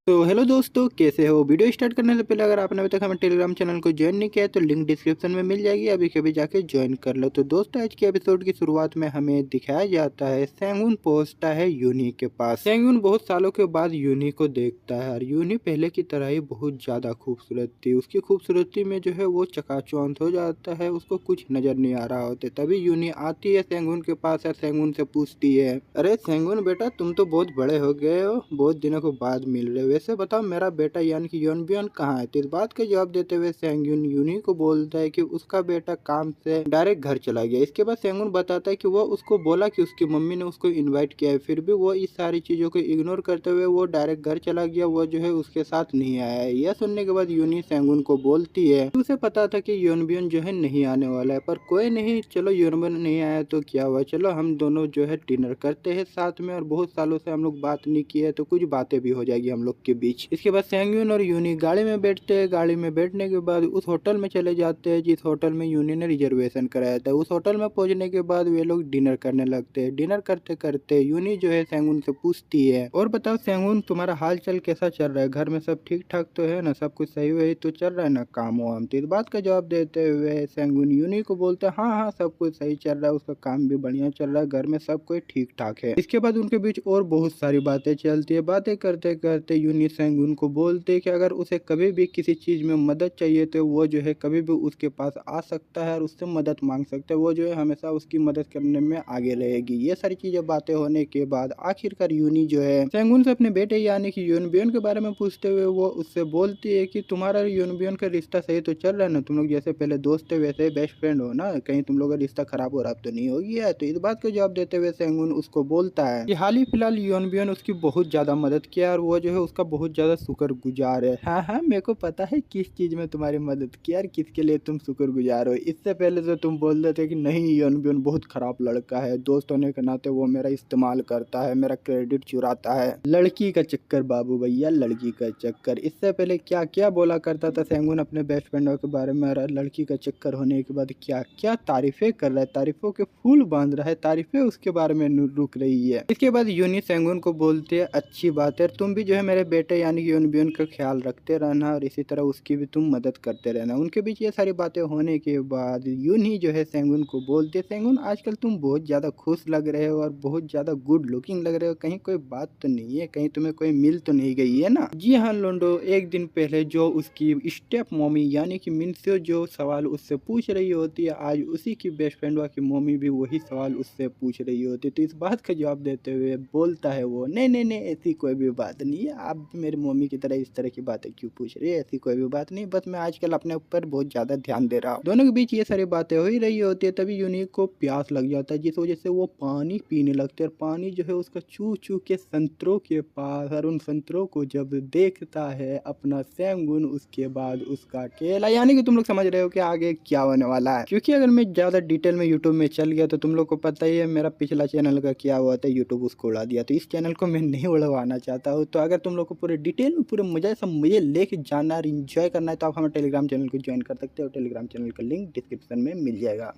तो हेलो दोस्तों, कैसे हो? वीडियो स्टार्ट करने से पहले अगर आपने अभी तक हमारे टेलीग्राम चैनल को ज्वाइन नहीं किया है तो लिंक डिस्क्रिप्शन में मिल जाएगी, अभी कभी जाके ज्वाइन कर लो। तो दोस्तों आज के एपिसोड की शुरुआत में हमें दिखाया जाता है सेंगुन पहुंचता है यूनी के पास। सेंगुन बहुत सालों के बाद यूनी को देखता है और यूनी पहले की तरह ही बहुत ज्यादा खूबसूरत थी। उसकी खूबसूरती में जो है वो चकाचौंध हो जाता है, उसको कुछ नजर नहीं आ रहा होता। तभी यूनी आती है सेंगुन के पास और सेंगुन से पूछती है, अरे सेंगुन बेटा तुम तो बहुत बड़े हो गए हो, बहुत दिनों के बाद मिल रहे हो, वैसे बताओ मेरा बेटा यानी कि योनबियन कहाँ है? तो इस बात का जवाब देते हुए सेंगुन यूनी को बोलता है कि उसका बेटा काम से डायरेक्ट घर चला गया। इसके बाद सेंगुन बताता है कि वो उसको बोला कि उसकी मम्मी ने उसको इनवाइट किया है, फिर भी वो इस सारी चीजों को इग्नोर करते हुए वो डायरेक्ट घर चला गया, वो जो है उसके साथ नहीं आया है। यह सुनने के बाद यूनी सेंगुन को बोलती है, उसे पता था कि योनबियन जो है नहीं आने वाला है, पर कोई नहीं, चलो योनबियन नहीं आया तो क्या हुआ, चलो हम दोनों जो है डिनर करते हैं साथ में, और बहुत सालों से हम लोग बात नहीं किए तो कुछ बातें भी हो जाएगी जाएगी हम लोग के बीच। इसके बाद सेंगुन और यूनी गाड़ी में बैठते हैं। गाड़ी में बैठने के बाद उस होटल में चले जाते हैं जिस होटल में यूनी ने रिजर्वेशन कराया था। उस होटल में पहुंचने के बाद वे लोग डिनर करने लगते हैं। डिनर करते करते यूनी जो है सेंगुन से पूछती है, और बताओ सेंगुन, तुम्हारा हाल चाल कैसा चल रहा है? घर में सब ठीक ठाक तो है ना? सब कुछ सही वही तो चल रहा है ना, काम वाम? तो इस बात का जवाब देते हुए सेंगुन यूनी को बोलते हैं, हाँ हाँ सब कुछ सही चल रहा है, उसका काम भी बढ़िया चल रहा है, घर में सब कोई ठीक ठाक है। इसके बाद उनके बीच और बहुत सारी बातें चलती है। बातें करते करते यूनी सेंगुन को बोलते है कि अगर उसे कभी भी किसी चीज में मदद चाहिए तो वो जो है कभी भी उसके पास आ सकता है और उससे मदद मांग सकता है। वो जो है हमेशा उसकी मदद करने में आगे रहेगी। ये सारी चीजें बातें होने के बाद आखिरकार यूनी जो है सेंगुन से अपने बेटे यानी कि यूनबियोन के बारे में पूछते हुए वो उससे बोलती है कि तुम्हारा यूनबियोन का रिश्ता सही तो चल रहा है ना? तुम लोग जैसे पहले दोस्त थे वैसे बेस्ट फ्रेंड हो ना? कहीं तुम लोग का रिश्ता खराब हो रहा तो नहीं हो गया? तो इस बात का जवाब देते हुए सेंगुन उसको बोलता है कि हाल ही फिलहाल यूनबियोन उसकी बहुत ज्यादा मदद किया और वो जो है उसका बहुत ज्यादा शुक्रगुजार है। हाँ हाँ मेरे को पता है किस चीज में तुम्हारी मदद की और किसके लिए तुम शुक्रगुजार हो। इससे पहले तो तुम बोल रहे थे कि नहीं यूनबियोन बहुत खराब लड़का है, दोस्त होने के नाते वो मेरा इस्तेमाल करता है, मेरा क्रेडिट चुराता है। लड़की का चक्कर बाबू भैया, लड़की का चक्कर। इससे पहले क्या क्या बोला करता था सेंगुन अपने बेस्ट फ्रेंडों के बारे में, और लड़की का चक्कर होने के बाद क्या क्या तारीफें कर रहा है, तारीफों के फूल बांध रहा है, तारीफें उसके बारे में रुक रही है। इसके बाद यूनी सेंगुन को बोलते है, अच्छी बात है, तुम भी जो है मेरे बेटे यानी कि यूनबियोन का ख्याल रखते रहना और इसी तरह उसकी भी तुम मदद करते रहना। उनके बीच ये सारी बातें होने के बाद यूनी जो है सेंगुन को बोलते, सेंगुन आजकल तुम बहुत ज्यादा खुश लग रहे हो और बहुत ज्यादा गुड लुकिंग लग रहे हो, कहीं कोई बात तो नहीं है, कहीं तुम्हें कोई मिल तो नहीं गई है ना? जी हाँ लोंडो, एक दिन पहले जो उसकी स्टेप मम्मी यानी कि मिनस्यो जो सवाल उससे पूछ रही होती है, आज उसी की बेस्ट फ्रेंड की मम्मी भी वही सवाल उससे पूछ रही होती है। तो इस बात का जवाब देते हुए बोलता है वो, नहीं नहीं नहीं ऐसी कोई भी बात नहीं है, आप भी मेरी मम्मी की तरह इस तरह की बातें क्यों पूछ रही है? ऐसी कोई भी बात नहीं, बस मैं आजकल अपने ऊपर बहुत ज्यादा ध्यान दे रहा हूँ। दोनों के बीच ये सारी बातें हो ही रही होती है, तभी यूनिक को प्यास लग जाता है जिस वजह से वो पानी पीने लगते हैं। और पानी जो है उसका चू चू के संतरों के पास, और उन संतरों को जब देखता है अपना सेंगुन, उसके बाद उसका केला, यानी कि तुम लोग समझ रहे हो कि आगे क्या होने वाला है। क्योंकि अगर मैं ज्यादा डिटेल में यूट्यूब में चल गया तो तुम लोग को पता ही है मेरा पिछला चैनल का क्या हुआ था, यूट्यूब उसको उड़ा दिया। तो इस चैनल को मैं नहीं उड़वाना चाहता हूँ। तो अगर तुम लोग को पूरे डिटेल में पूरे मजे लेके जाना और इंजॉय करना है तो आप हमारे टेलीग्राम चैनल को ज्वाइन कर सकते हो। टेलीग्राम चैनल का लिंक डिस्क्रिप्शन में मिल जाएगा।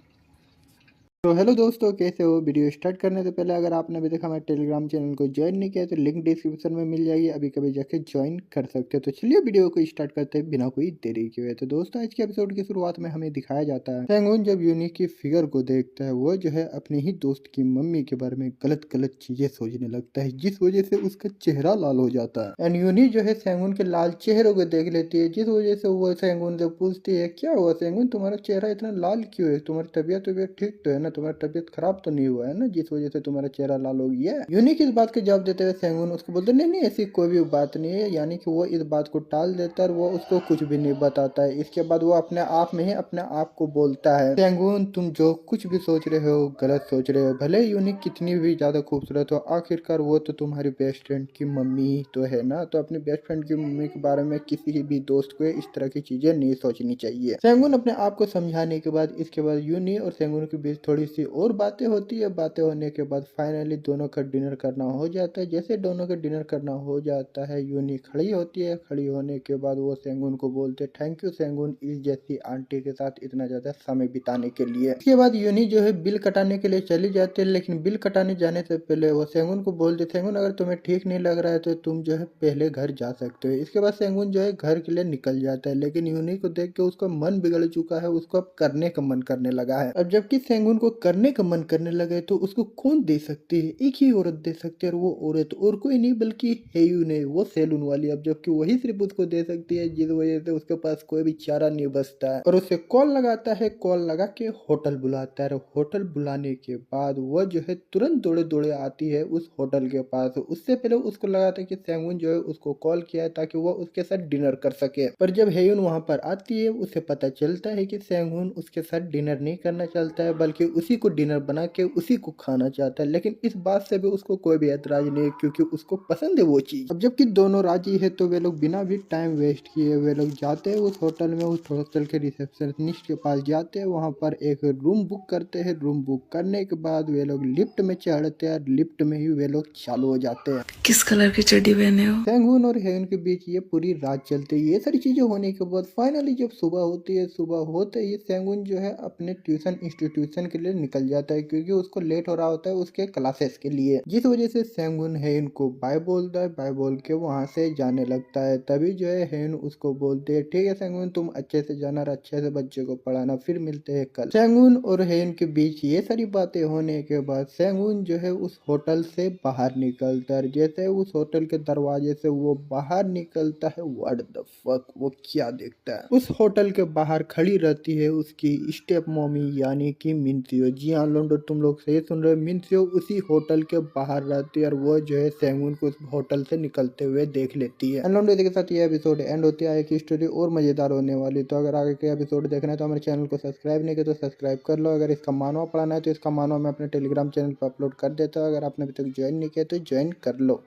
तो हेलो दोस्तों, कैसे हो? वीडियो स्टार्ट करने से पहले अगर आपने अभी तक हमारे टेलीग्राम चैनल को ज्वाइन नहीं किया तो लिंक डिस्क्रिप्शन में मिल जाएगी, अभी कभी जाके ज्वाइन कर सकते हो। तो चलिए वीडियो को स्टार्ट करते हैं बिना कोई देरी के हुए। तो दोस्तों आज के एपिसोड की शुरुआत में हमें दिखाया जाता है सेंगुन जब यूनिक की फिगर को देखता है, वो जो है अपने ही दोस्त की मम्मी के बारे में गलत गलत चीजें सोचने लगता है, जिस वजह से उसका चेहरा लाल हो जाता है। एंड यूनिक जो है सेंगुन के लाल चेहरों को देख लेती है, जिस वजह से वो सेंगुन से पूछती है, क्या हुआ सेंगुन, तुम्हारा चेहरा इतना लाल क्यों है? तुम्हारी तबियत ठीक तो है ना? तुम्हारी तबियत खराब तो नहीं हुआ है ना जिस वजह से तुम्हारा चेहरा लाल हो गया है? यूनिक इस बात का जवाब देते हुए सेंगुन उसको बोलते, नहीं नहीं ऐसी कोई भी बात नहीं है, यानी कि वो इस बात को टाल देता है और वो उसको कुछ भी नहीं बताता है। इसके बाद वो अपने आप में ही अपने आप को बोलता है, सेंगुन तुम जो कुछ भी सोच रहे हो गलत सोच रहे हो, भले यूनिक कितनी भी ज्यादा खूबसूरत हो, आखिरकार वो तो तुम्हारी बेस्ट फ्रेंड की मम्मी तो है ना? तो अपनी बेस्ट फ्रेंड की मम्मी के बारे में किसी भी दोस्त को इस तरह की चीजें नहीं सोचनी चाहिए। सेंगुन अपने आप को समझाने के बाद इसके बाद यूनी और सेंगुन के बीच थोड़ी सी और बातें होती है। बातें होने के बाद फाइनली दोनों का डिनर करना हो जाता है। जैसे दोनों का डिनर करना हो जाता है, यूनी खड़ी होती है। खड़ी होने के बाद वो सेंगुन को बोलते, थैंक यू सेंगुन इस जैसी आंटी के साथ इतना ज्यादा समय बिताने के लिए। इसके बाद यूनी जो है बिल कटाने के लिए चली जाती है, लेकिन बिल कटाने जाने से पहले वो सेंगुन को बोलते, सेंगुन अगर तुम्हें ठीक नहीं लग रहा है तो तुम जो है पहले घर जा सकते हो। इसके बाद सेंगुन जो है घर के लिए निकल जाता है, लेकिन यूनी को देख के उसका मन बिगड़ चुका है, उसको अब करने का मन करने लगा है। अब जबकि सेंगुन को करने का मन करने लगे तो उसको कौन दे सकती है? एक ही औरत दे सकती है, और वो औरत और कोई नहीं बल्कि हेयू ने, वो सैलून वाली। अब जबकि वही सिर्फ उसको दे सकती है, जिस वजह से उसके पास कोई भी चारा नहीं बचता है। और उसे कॉल लगाता है, कॉल लगा के होटल बुलाता है। होटल बुलाने के बाद वो जो है तुरंत दौड़े दौड़े आती है उस होटल के पास। उससे पहले उसको लगा था कि सेंगुन जो है उसको कॉल किया है ताकि वो उसके साथ डिनर कर सके, पर जब हेयून वहां पर आती है उसे पता चलता है कि सेंगुन उसके साथ डिनर नहीं करना चाहता है, बल्कि उसी को डिनर बना के उसी को खाना चाहता है, लेकिन इस बात से भी उसको कोई भी ऐतराज नहीं है क्योंकि उसको पसंद है वो चीज़। अब जबकि दोनों राजी है तो वे लोग बिना भी टाइम वेस्ट किए वे लोग जाते हैं उस होटल में, उस होटल के रिसेप्शनिस्ट के पास जाते हैं, वहाँ पर एक रूम बुक करते हैं। रूम बुक करने के बाद वे लोग लिफ्ट में चढ़ते हैं, लिफ्ट में ही वे लोग चालू हो जाते हैं। किस कलर की चड्डी पहने हो? सेंगुन और हेवन के बीच ये पूरी रात चलती है। ये सारी चीजें होने के बाद फाइनली जब सुबह होती है, सुबह होते ही सेंगुन जो है अपने ट्यूशन इंस्टीट्यूशन के लिए निकल जाता है क्योंकि उसको लेट हो रहा होता है उसके क्लासेस के लिए, जिस वजह से सेंगुन हेवन को बाय बोलता है। बाय बोल के वहां से जाने लगता है। तभी जो है हेवन उसको बोलते है ठीक है सेंगुन, तुम अच्छे से जाना और अच्छे से बच्चे को पढ़ाना, फिर मिलते हैं कल। सेंगुन और हेवन के बीच ये सारी बातें होने के बाद सेंगुन जो है उस होटल से बाहर निकलता है। जैसे उस होटल के दरवाजे से वो बाहर निकलता है, व्हाट द फक, वो क्या देखता है? उस होटल के बाहर खड़ी रहती है उसकी स्टेप मम्मी यानी कि मिन्सियो। जी हाँ लोंडो, तुम लोग सही सुन रहे हो, मिन्सियो उसी होटल के बाहर रहती है और वो जो है सेंगुन को उस होटल से निकलते हुए देख लेती है। लोंडो के साथ ये एपिसोड एंड होती है। एक स्टोरी और मजेदार होने वाली, तो अगर आगे के एपिसोड देखना है तो हमारे चैनल को सब्सक्राइब नहीं किया तो सब्सक्राइब कर लो। अगर इसका मानवा पढ़ाना है तो इसका मानवा मैं अपने टेलीग्राम चैनल पर अपलोड कर देता हूँ। अगर आपने अभी तक ज्वाइन नहीं किया तो ज्वाइन कर लो।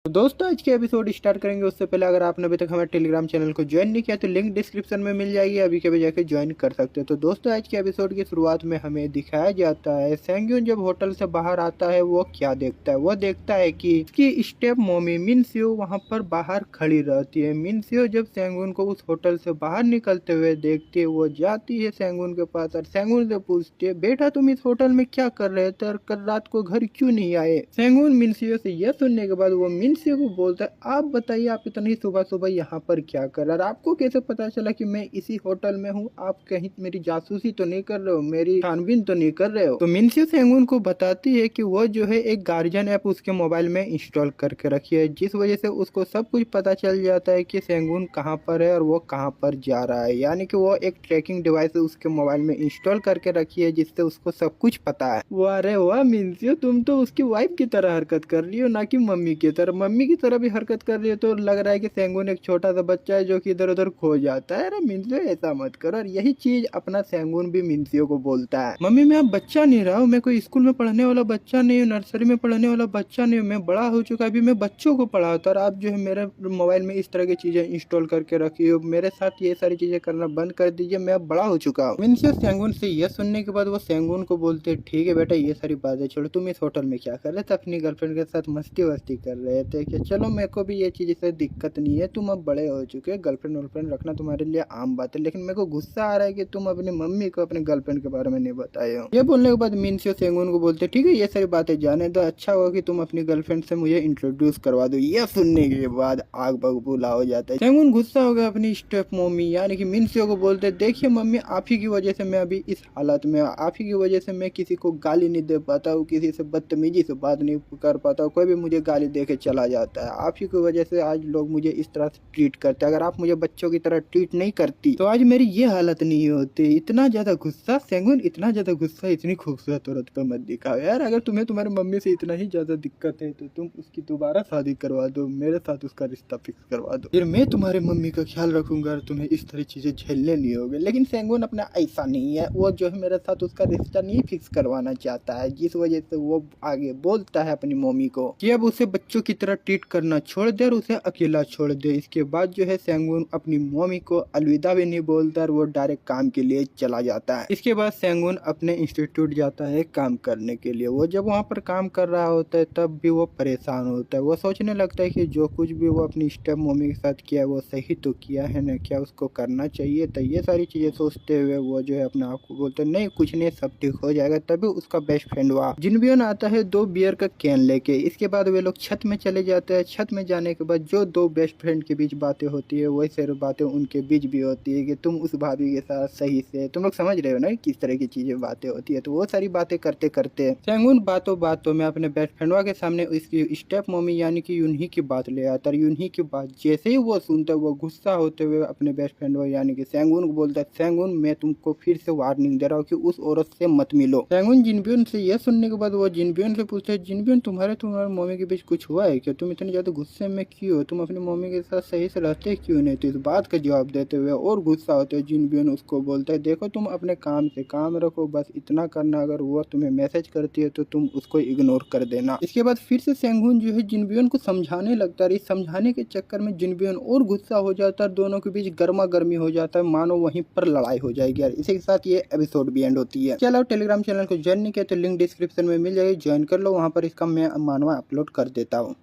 तो दोस्तों आज के एपिसोड स्टार्ट करेंगे उससे पहले अगर आपने अभी तक हमारे टेलीग्राम चैनल को ज्वाइन नहीं किया तो लिंक डिस्क्रिप्शन में मिल जाएगी, अभी के अभी जाके ज्वाइन कर सकते हो। तो दोस्तों आज के एपिसोड की शुरुआत में हमें दिखाया जाता है सेंग्यून जब होटल से बाहर आता है वो क्या देखता है। वो देखता है कि उसकी स्टेप मम्मी मिन्सियो वहाँ पर बाहर खड़ी रहती है। मिन्सियो जब सेंगुन को उस होटल से बाहर निकलते हुए देखती है वो जाती है सेंगुन के पास और सेंगुन से पूछती है बेटा तुम इस होटल में क्या कर रहे थे और कल रात को घर क्यों नहीं आए। सेंगुन मिन्सियो से यह सुनने के बाद वो मिन्सियो को बोलता है आप बताइए आप इतनी सुबह सुबह यहाँ पर क्या कर रहे हैं, आपको कैसे पता चला कि मैं इसी होटल में हूँ, आप कहीं मेरी जासूसी तो नहीं कर रहे हो, मेरी छानबीन तो नहीं कर रहे हो। तो मिन्सियो सेंगुन को बताती है कि वो जो है एक गार्जियन ऐप उसके मोबाइल में इंस्टॉल करके रखी है, जिस वजह से उसको सब कुछ पता चल जाता है कि सेंगुन कहाँ पर है और वो कहाँ पर जा रहा है। यानी कि वो एक ट्रैकिंग डिवाइस उसके मोबाइल में इंस्टॉल करके रखी है जिससे उसको सब कुछ पता है। वाह रे वाह मिन्सियो, तुम तो उसकी वाइफ की तरह हरकत कर रही हो ना कि मम्मी की तरह। मम्मी की तरह भी हरकत कर रही है तो लग रहा है कि सेंगुन एक छोटा सा बच्चा है जो कि इधर उधर खो जाता है। अरे मिन्सियो ऐसा मत करो। और यही चीज अपना सेंगुन भी मिन्सियो को बोलता है मम्मी मैं अब बच्चा नहीं रहा हूँ, मैं कोई स्कूल में पढ़ने वाला बच्चा नहीं हूँ, नर्सरी में पढ़ने वाला बच्चा नहीं हूँ, मैं बड़ा हो चुका, अभी मैं बच्चों को पढ़ाता और आप जो है मेरे मोबाइल में इस तरह की चीजें इंस्टॉल करके रखी हो, मेरे साथ ये सारी चीजें करना बंद कर दीजिए, मैं अब बड़ा हो चुका हूँ। मिन्सियो सेंगुन से यह सुनने के बाद वो सेंगुन को बोलते ठीक है बेटा ये सारी बातें छोड़ो, तुम इस होटल में क्या कर रहे थे, अपनी गर्लफ्रेंड के साथ मस्ती वस्ती कर रहे थे क्या? चलो मेरे को भी ये चीज से दिक्कत नहीं है, तुम अब बड़े हो चुके, गर्लफ्रेंड वर्लफ्रेंड रखना तुम्हारे लिए आम बात है, लेकिन मेरे को गुस्सा आ रहा है कि तुम अपनी मम्मी को अपने गर्लफ्रेंड के बारे में नहीं बताए हो। ये बोलने के बाद मिन्सियो सेंगुन को बोलते ठीक है ये सारी बातें जाने दो, अच्छा होगा कि तुम अपनी गर्लफ्रेंड से मुझे इंट्रोड्यूस करवा दो। ये सुनने के बाद आग बबूला हो जाता है। सेंगुन गुस्सा हो गया अपनी स्टेप मम्मी यानी कि मिन्सियो को बोलते देखिए मम्मी आप ही की वजह से मैं अभी इस हालत में, आप ही की वजह से मैं किसी को गाली नहीं दे पाता हूँ, किसी से बदतमीजी से बात नहीं कर पाता हूँ, कोई भी मुझे गाली दे के चला जाता है, आप ही की वजह से आज लोग मुझे इस तरह से ट्रीट करते हैं, अगर आप मुझे बच्चों की तरह ट्रीट नहीं करती तो आज मेरी ये हालत नहीं होती। इतना ज्यादा गुस्सा सेंगुन, इतना ज्यादा गुस्सा इतनी खूबसूरत औरत पर मत दिखाओ यार, अगर तुम्हें तुम्हारी मम्मी से इतना ही ज्यादा दिक्कत है तो तुम उसकी दोबारा शादी करवा दो, मेरे साथ उसका रिश्ता फिक्स करवा दो, फिर मैं तुम्हारी मम्मी का ख्याल रखूंगा और तुम्हें इस तरह चीजें झेलने नहीं होगी। लेकिन सेंगुन अपना ऐसा नहीं है, वो जो है मेरे साथ उसका रिश्ता नहीं फिक्स करवाना चाहता है, जिस वजह से वो आगे बोलता है अपनी मम्मी को कि अब उसे बच्चों की तरह ट्रीट करना छोड़ दे और उसे अकेला छोड़ दे। इसके बाद जो है सेंगुन अपनी मम्मी को अलविदा भी नहीं बोलता और वो डायरेक्ट काम के लिए चला जाता है। इसके बाद सेंगुन अपने इंस्टीट्यूट जाता है काम करने के लिए। वो जब वहाँ पर काम कर रहा होता है तब भी वो परेशान होता है, वो सोचने लगता है कि जो कुछ भी वो अपनी स्टेप मम्मी के साथ किया वो सही तो किया है ना, क्या उसको करना चाहिए था। ये सारी चीजें सोचते हुए वो जो है अपने आप को बोलते नहीं कुछ नहीं सब ठीक हो जाएगा। तभी उसका बेस्ट फ्रेंड वहाँ जिनबियोन आता है 2 बियर का कैन लेके। इसके बाद वे लोग छत में चले जाते हैं। छत में जाने के बाद जो 2 बेस्ट फ्रेंड के बीच बातें होती है वैसे बातें उनके बीच भी होती है कि तुम उस भाभी के साथ सही से, तुम लोग समझ रहे हो ना किस तरह की चीजें बातें होती है। तो वो सारी बातें करते करते सेंगुन बातों बातों में अपने बेस्ट फ्रेंडवा के सामने उसकी स्टेप मम्मी यानी कि यूनही की बात ले आता है। यूनही की बात जैसे ही वो सुनता है वो गुस्सा होते हुए अपने बेस्ट फ्रेंडवा यानी कि सेंगुन को बोलता है सेंगुन मैं तुमको फिर से वार्निंग दे रहा हूँ कि उस औरत से मत मिलो। सेंगुन जिनबियोन से यह सुनने के बाद वो जिनबियोन से पूछते हैं जिनबियोन तुम्हारे मम्मी के बीच कुछ हुआ है क्या? क्या तुम इतने ज़्यादा गुस्से में क्यों हो, तुम अपनी मम्मी के साथ सही से रहते क्यों नहीं। तो इस बात का जवाब देते हुए और गुस्सा होते हुए जिनबियन उसको बोलता है देखो तुम अपने काम से काम रखो, बस इतना करना, अगर वो तुम्हें मैसेज करती है तो तुम उसको इग्नोर कर देना। इसके बाद फिर से सेंगुन जो है जिनबियन को समझाने लगता है। इस समझाने के चक्कर में जिनबियन और गुस्सा हो जाता है, दोनों के बीच गर्मा गर्मी हो जाता है, मानो वहीं पर लड़ाई हो जाएगी यार। इसी के साथ ये एपिसोड भी एंड होती है। चलो टेलीग्राम चैनल को ज्वाइन नहीं किया तो लिंक डिस्क्रिप्शन में मिल जाएगी, ज्वाइन कर लो, वहाँ पर इसका मैं मानवा अपलोड कर देता हूँ।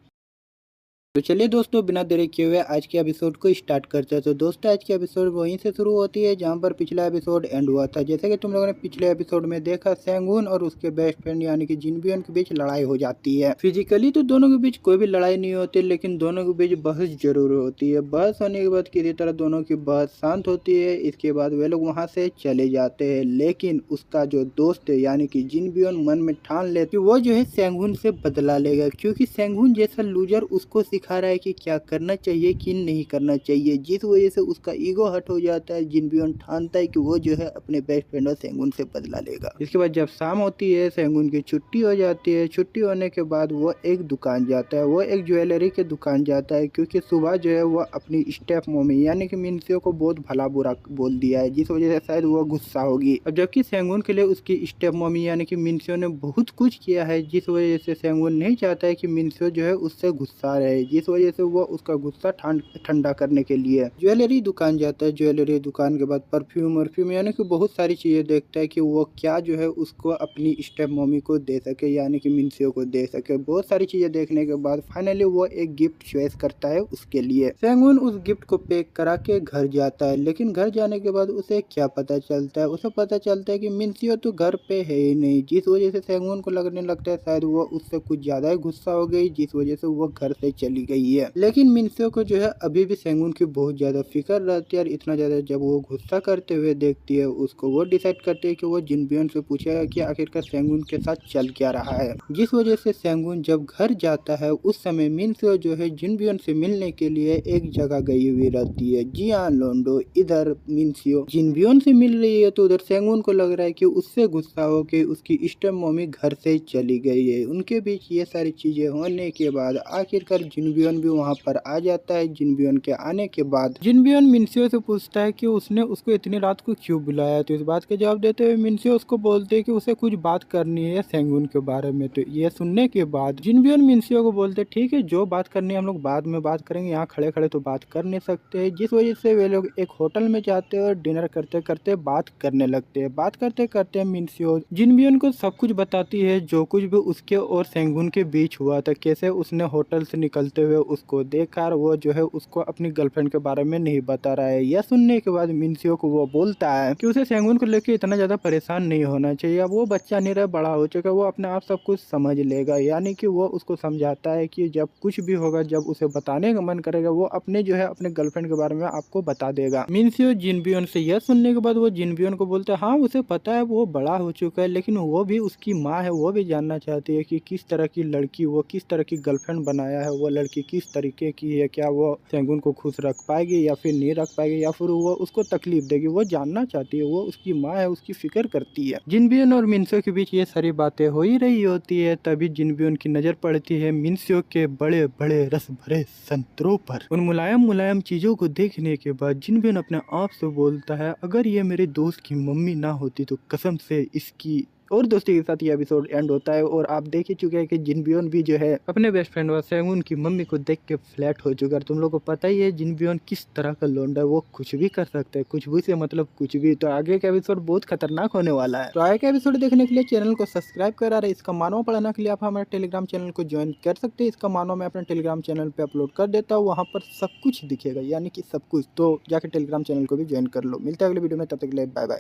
तो चलिए दोस्तों बिना देरी किए हुए आज के एपिसोड को स्टार्ट करते हैं। तो दोस्तों आज की एपिसोड वहीं से शुरू होती है जहां पर पिछला एपिसोड एंड हुआ था। जैसे कि तुम लोगों ने पिछले एपिसोड में देखा, सेंगुन और उसके बेस्ट फ्रेंड यानी कि जिनबियन के बीच लड़ाई हो जाती है। फिजिकली तो दोनों के बीच कोई भी लड़ाई नहीं होती, लेकिन दोनों के बीच बहस जरूर होती है। बहस होने के बाद किसी तरह दोनों की बहस शांत होती है। इसके बाद वे लोग वहाँ से चले जाते हैं, लेकिन उसका जो दोस्त है यानी कि जिनबियन मन में ठान ले कि वो जो है सेंगुन से बदला लेगा, क्योंकि सेंगुन जैसा लूजर उसको सिखा रहा है कि क्या करना चाहिए कि नहीं करना चाहिए, जिस वजह से उसका ईगो हट हो जाता है। जिनबियन ठानता है कि वो जो है अपने बेस्ट फ्रेंड सेंगुन से बदला लेगा। इसके बाद जब शाम होती है, सेंगुन की छुट्टी हो जाती है। छुट्टी होने के बाद वो एक दुकान जाता है, वो एक ज्वेलरी के दुकान जाता है, क्योंकि सुबह जो है वो अपनी स्टेप मम्मी यानी कि मिन्सियो को बहुत भला बुरा बोल दिया है, जिस वजह से शायद वो गुस्सा होगी। अब जबकि सेंगुन के लिए उसकी स्टेप मम्मी यानी कि मिन्सियो ने बहुत कुछ किया है, जिस वजह से सेंगुन नहीं चाहता है कि मिन्सियो जो है उससे गुस्सा रहे, जिस वजह से वो उसका गुस्सा ठंडा करने के लिए ज्वेलरी दुकान जाता है। ज्वेलरी दुकान के बाद परफ्यूम यानी कि बहुत सारी चीजें देखता है कि वो क्या जो है उसको अपनी स्टेप मम्मी को दे सके यानी कि मिन्सियो को दे सके। बहुत सारी चीजें देखने के बाद फाइनली वो एक गिफ्ट चॉइस करता है उसके लिए। सेंगुन उस गिफ्ट को पैक करा के घर जाता है, लेकिन घर जाने के बाद उसे क्या पता चलता है, उसे पता चलता है कि मिन्सियो तो घर पे है ही नहीं, जिस वजह से सेंगुन को लगने लगता है शायद वो उससे कुछ ज्यादा ही गुस्सा हो गई, जिस वजह से वो घर से चली गई है। लेकिन मिन्सियो को जो है अभी भी सेंगुन की बहुत ज्यादा फिक्र रहती है, और इतना ज्यादा जब वो गुस्सा करते हुए देखती है उसको, वो डिसाइड करती है कि वो जिनबियन से पूछेगा कि आखिरकार सेंगुन के साथ चल क्या रहा है। जिस वजह से सेंगुन जब घर जाता है उस समय मिन्सियो जो है जिनबियन से मिलने के लिए एक जगह गई हुई रहती है। जी हाँ लोंडो, इधर मिन्सियो जिनबियन से मिल रही है तो उधर सेंगुन को लग रहा है कि उससे गुस्सा होकर उसकी स्टेप मम्मी घर से चली गई है। उनके बीच ये सारी चीजें होने के बाद आखिरकार जिनबियन भी वहाँ पर आ जाता है। जिनबियन के आने के बाद जिनबियन मिन्सियो से पूछता है कि उसने उसको इतनी रात को क्यों बुलाया, तो इस बात के जवाब देते हुए मिन्सियो उसको बोलते हैं कि उसे कुछ बात करनी है सेंगुन के बारे में। तो ये सुनने के बाद जिनबियन मिन्सियो को बोलते ठीक है, जो बात करनी है हम लोग बाद में बात करेंगे, यहाँ खड़े खड़े तो बात कर नहीं सकते। जिस वजह से वे लोग एक होटल में जाते हैं और डिनर करते करते बात करने लगते हैं। बात करते करते मिन्सियो जिनबियन को सब कुछ बताती है, जो कुछ भी उसके और सेंगुन के बीच हुआ था, कैसे उसने होटल से निकलते हुए उसको देखा, वो जो है उसको अपनी गर्लफ्रेंड के बारे में नहीं बता रहा है। यह सुनने के बाद मिन्सियो को वो बोलता है कि उसे सेंगुन को लेकर इतना ज्यादा परेशान नहीं होना चाहिए, अब वो बच्चा नहीं रहा, बड़ा हो चुका, वो अपने आप सब कुछ समझ लेगा। यानी कि वो उसको समझाता है कि जब कुछ भी होगा, जब उसे बताने का मन करेगा, वो अपने जो है अपने गर्लफ्रेंड के बारे में आपको बता देगा। मिन्सियो जिनबियन से यह सुनने के बाद वो जिनबियन को बोलता है हाँ उसे पता है, वो बड़ा हो चुका है, लेकिन वो भी उसकी माँ है, वो भी जानना चाहती है कि किस तरह की लड़की, वो किस तरह की गर्लफ्रेंड बनाया है, वो लड़की किस तरीके की है, क्या वो सेंगुन को खुश रख पाएगी या फिर नहीं रख पाएगी, या फिर वो उसको तकलीफ देगी, वो जानना चाहती है। वो उसकी माँ है, उसकी फिक्र करती है। जिनबियन और मिन्सियो के बीच ये सारी बातें हो ही रही होती है, तभी जिनबियन की नजर पड़ती है मिन्सियो के बड़े बड़े रस भरे संतरों पर। उन मुलायम मुलायम चीजों को देखने के बाद जिनबियन अपने आप से बोलता है अगर ये मेरे दोस्त की मम्मी ना होती तो कसम से इसकी। और दोस्तों के साथ ये एपिसोड एंड होता है, और आप देख ही चुके हैं कि जिनबियन भी जो है अपने बेस्ट फ्रेंड व सेंगुन की मम्मी को देख के फ्लैट हो चुका है। तुम लोग को पता ही है जिनबियन किस तरह का लौंडा है, वो कुछ भी कर सकता है, कुछ भी से मतलब कुछ भी। तो आगे का एपिसोड बहुत खतरनाक होने वाला है। तो आगे का एपिसोड देखने के लिए चैनल को सब्सक्राइब करा रहे, इसका मानव पढ़ने के लिए आप हमारे टेलीग्राम चैनल को ज्वाइन कर सकते हैं। इसका मानव मैं अपने टेलीग्राम चैनल पे अपलोड कर देता हूँ, वहाँ पर सब कुछ दिखेगा, यानी कि सब कुछ। तो जाकर टेलीग्राम चैनल को भी ज्वाइन कर लो। मिलते हैं अगले वीडियो में, तब तक के लिए बाय बाय।